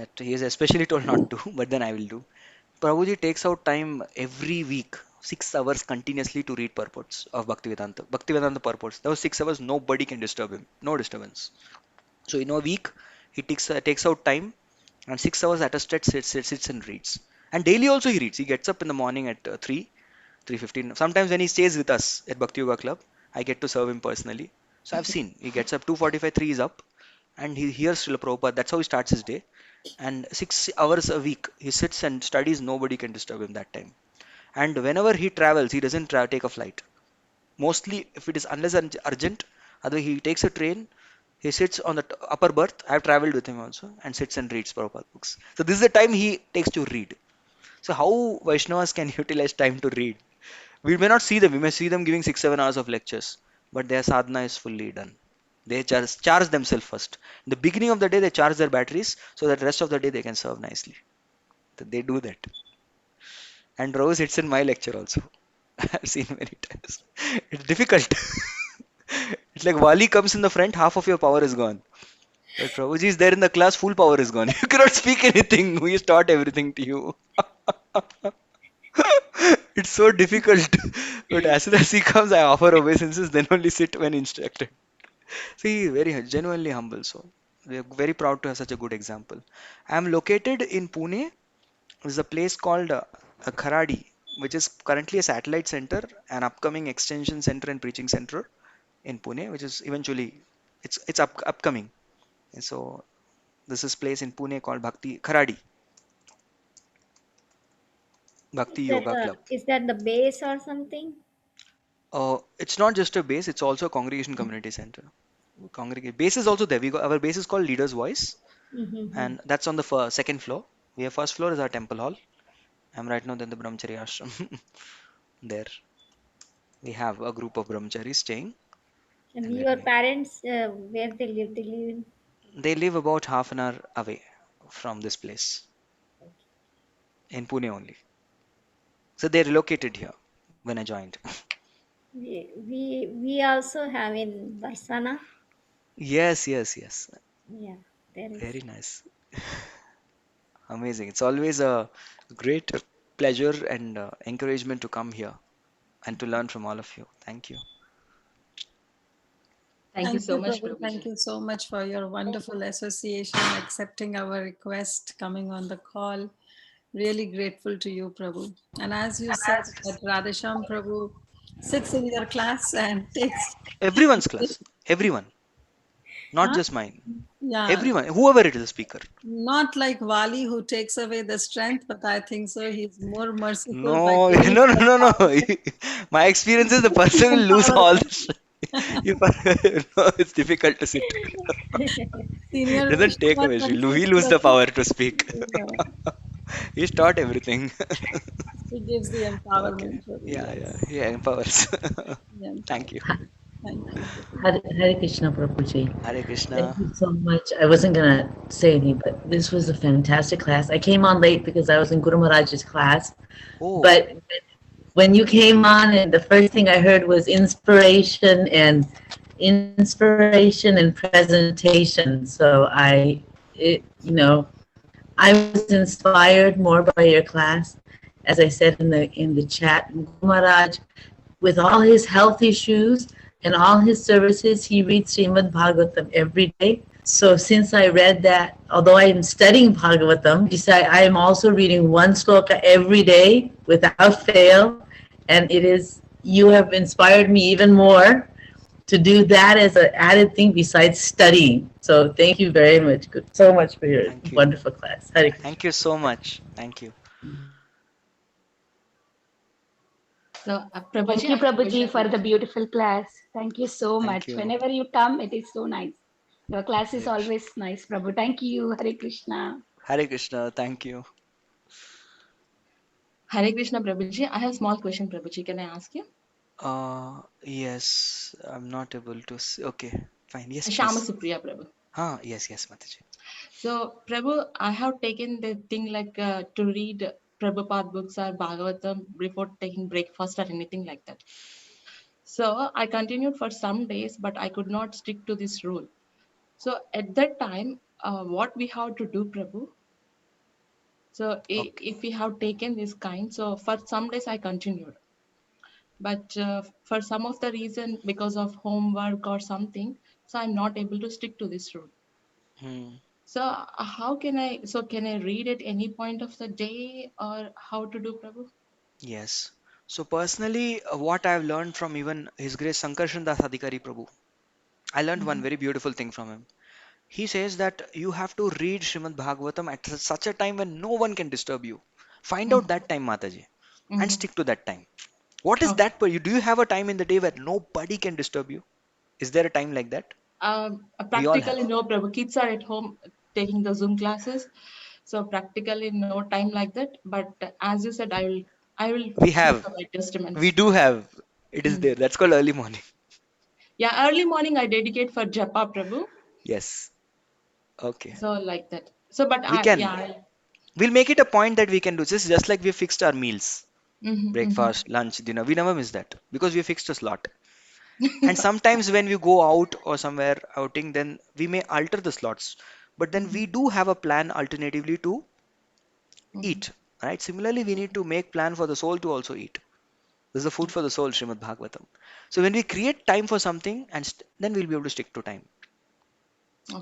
that he is especially told not to, but then I will do. Prabhuji takes out time every week, 6 hours continuously to read purports of Bhaktivedanta. Bhaktivedanta purports. Those 6 hours, nobody can disturb him. No disturbance. So in a week, he takes out time and 6 hours at a stretch sits and reads. And daily also he reads. He gets up in the morning at 3:15. Sometimes when he stays with us at Bhakti Yoga Club, I get to serve him personally. So I've seen he gets up 2:45, 3 is up, and he hears Srila Prabhupada. That's how he starts his day. And 6 hours a week he sits and studies. Nobody can disturb him that time. And whenever he travels, he doesn't take a flight. Mostly, if it is unless urgent, otherwise he takes a train. He sits on the upper berth. I've traveled with him also and sits and reads Prabhupada books. So this is the time he takes to read. So how Vaishnavas can utilize time to read? We may not see them. We may see them giving 6-7 hours of lectures, but their sadhana is fully done. They charge themselves first. In the beginning of the day, they charge their batteries so that the rest of the day they can serve nicely. They do that. And Rose hits in my lecture also. I've seen many times. It's difficult. It's like Wali comes in the front, half of your power is gone. But Prabhuji is there in the class, full power is gone. You cannot speak anything. We taught everything to you. It's so difficult. But as soon as he comes, I offer obeisances, then only sit when instructed. See, very genuinely humble soul. We are very proud to have such a good example. I am located in Pune. There's a place called Kharadi, which is currently a satellite center, an upcoming extension center and preaching center in Pune, which is eventually upcoming. And so this is place in Pune called Kharadi Bhakti Yoga Club. Is that the base or something? It's not just a base; it's also a congregation community center. Base is also there. Our base is called Leader's Voice, Mm-hmm. and that's on the second floor. We have first floor is our temple hall. I'm right now in the Brahmachari ashram. There we have a group of brahmacharis staying. And And your parents, where they live? They live in. they live about half an hour away from this place in Pune only. So they relocated here when I joined. We also have in Barsana. Yes, yes, yes. Yeah, there is. Very nice. Amazing. It's always a great pleasure and encouragement to come here and to learn from all of you. Thank you. Thank you so much, Prabhu. Thank Prabhuji. you so much for your wonderful association, accepting our request, coming on the call. Really grateful to you, Prabhu. And as you said, that Radhesham Prabhu sits in your class and takes. Everyone's class. Everyone. Not Huh? just mine. Yeah. Everyone. Whoever it is, the speaker. Not like Wali who takes away the strength, but I think so. He's more merciful. No, by giving no, no, the no, no. power. My experience is the person will lose all Empowerment. this. No, it's difficult to sit. Senior Doesn't take Vaishnava away. We conflicts lose the Prabhu. power to speak. Yeah. He's taught everything. He gives the Okay. empowerment. Prabhu. Yeah, Yes. yeah. He empowers. Yeah, Thank you. Thank you. Hare Krishna Prabhuji. Hare Thank Krishna. you so much. I wasn't going to say any, but this was a fantastic class. I came on late because I was in Guru Maharaj's class. Oh, But when you came on, and the first thing I heard was inspiration and presentation. So I was inspired more by your class. As I said in the chat, Guru Maharaj, with all his health issues and all his services, he reads Srimad Bhagavatam every day. So since I read that, although I am studying Bhagavatam, I am also reading one sloka every day without fail. And you have inspired me even more to do that as an added thing besides studying. So thank you very much. So much for your Thank you. wonderful class. Hare Krishna. Thank you so much. Thank you. So, Thank you, Prabhuji, for the beautiful class. Thank you so Thank much. you. Whenever you come, it is so nice. Your class is Hare Krishna. always nice, Prabhu. Thank you. Hare Krishna. Hare Krishna. Thank you. Hare Krishna, Prabhuji. I have a small question, Prabhuji. Can I ask you? Yes. I'm not able to see. Okay, fine. Yes, Shama please. Supriya Prabhu. Yes, Mataji. So, Prabhu, I have taken the thing like to read Prabhupada books or Bhagavatam before taking breakfast or anything like that. So, I continued for some days, but I could not stick to this rule. So, at that time, what we have to do, Prabhu? So, Okay. if we have taken this kind, so for some days I continued. But for some of the reason, because of homework or something, so I'm not able to stick to this rule. Hmm. So how can I, so can I read at any point of the day or how to do, Prabhu? Yes. So personally, what I've learned from even His Grace Sankarshan Das Adhikari Prabhu, I learned one very beautiful thing from him. He says that you have to read Srimad Bhagavatam at such a time when no one can disturb you. Find out that time, Mataji, and stick to that time. What is Okay. that for you? Do you have a time in the day where nobody can disturb you? Is there a time like that? We all have. Practically no, Prabhu. Kids are at home taking the Zoom classes. So practically no time like that. But as you said, I will We keep have. the adjustments. We do have. It is there. That's called early morning. Yeah, early morning I dedicate for Japa, Prabhu. Yes. Okay. So like that. So, but We can. We'll make it a point that we can do this just like we fixed our meals. Breakfast, lunch, dinner. We never miss that because we fixed a slot. And sometimes when we go out or somewhere outing, then we may alter the slots. But then we do have a plan alternatively to eat. Right? Similarly, we need to make plan for the soul to also eat. This is the food for the soul, Srimad Bhagavatam. So when we create time for something, and then we'll be able to stick to time.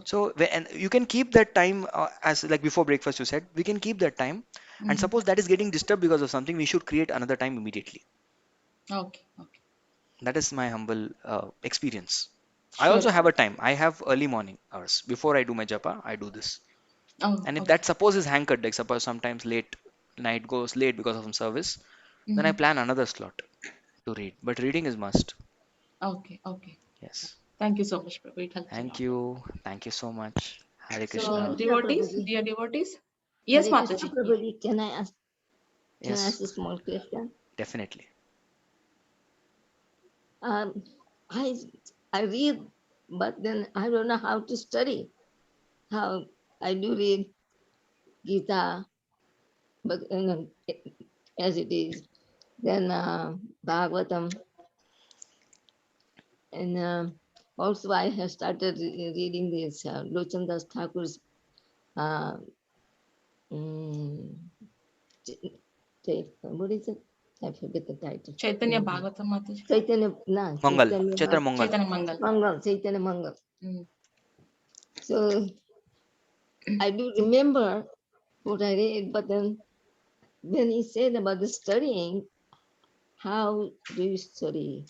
So and you can keep that time as like before breakfast. You said we can keep that time, and suppose that is getting disturbed because of something, we should create another time immediately. Okay. That is my humble experience. I Sure. also have a time. I have early morning hours before I do my japa. I do this, Oh, and if okay. that suppose is hankered, like suppose sometimes late night goes late because of some service, then I plan another slot to read. But reading is must. Okay. Yes. Thank you so much, Prabhu. It helps a lot. Thank you so much. Hare So, Krishna. devotees, Prabhuji. dear devotees. Yes, Hare Krishna, Mataji. Prabhuji. Can I ask Yes, a small question? definitely. Um, I I read, but then I don't know how to study. How I do read Gita, but as it is, then Bhagavatam, and also I have started reading this Lochan Das Thakur's uh, mm, what is it? I forget the title. Chaitanya Bhagavatam, Mataji. Chaitanya, Mangal. Chaitra Mangal. Chaitanya Mangal. Mangal, Chaitanya Mangal. So I do remember what I read, but then when he said about the studying, how do you study?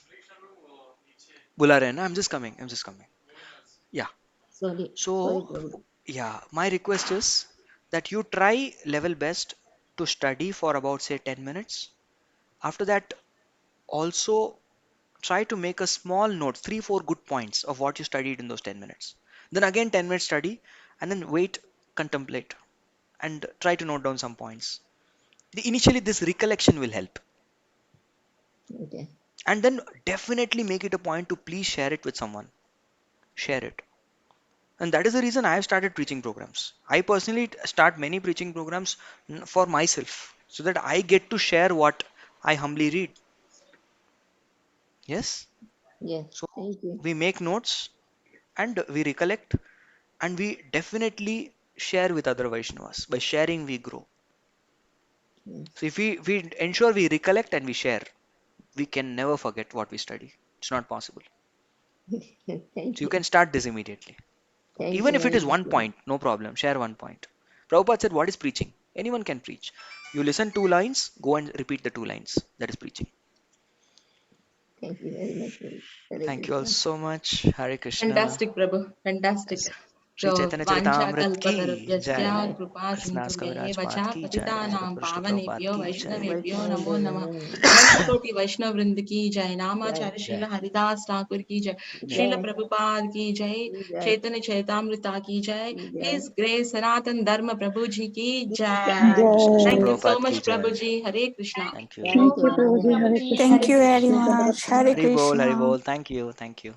Bula rahe na? I'm just coming. Yeah. Sorry, So, Prabhu. yeah, my request is that you try level best to study for about say 10 minutes. After that, also try to make a small note, 3 4 good points of what you studied in those 10 minutes. Then again 10 minutes study and then wait, contemplate and try to note down some points. Initially, this recollection will help. Okay. And then definitely make it a point to please share it with someone. Share it. And that is the reason I have started preaching programs. I personally start many preaching programs for myself so that I get to share what I humbly read. Yes. Yes. So Thank you. we make notes and we recollect and we definitely share with other Vaishnavas. By sharing, we grow. So if we ensure we recollect and we share, we can never forget what we study. It's not possible. Thank So you you. can start this immediately. Thank Even you if it very is much. 1 point, no problem. Share 1 point. Prabhupada said, what is preaching? Anyone can preach. You listen 2 lines, go and repeat the 2 lines. That is preaching. Thank you very much. Hare Thank you all Krishna. so much. Hare Krishna. Fantastic, Prabhu. Fantastic. Yes. Shri Chaitanya Charitamrita की वाञ्छाकल्पतरुभ्यश्च जय। कृपा हंसनास सिन्धुभ्यः कविराज वचा पाठ की जय। पतितानां श्री कृष्ण पावनेभ्यो प्रभुपाद की जय। वैष्णवेभ्यो नमो नमः। अनंत कोटि वैष्णव वृंद की जय। नामाचार्य जय। श्रील हरिदास ठाकुर की जय। श्रील जय प्रभुपाद की जय। जय चैतन्य चैतामृता की जय। जय हिज ग्रेस सनातन धर्म प्रभु जी की जय। Shri Krishna Thank you so Prabhupada की much, जय। Prabhuji. Hare Krishna. Thank you. Thank you, Anand. Hare Krishna. Thank you very much. Hare Hari बोल Krishna. हरि बोल। Thank you thank you.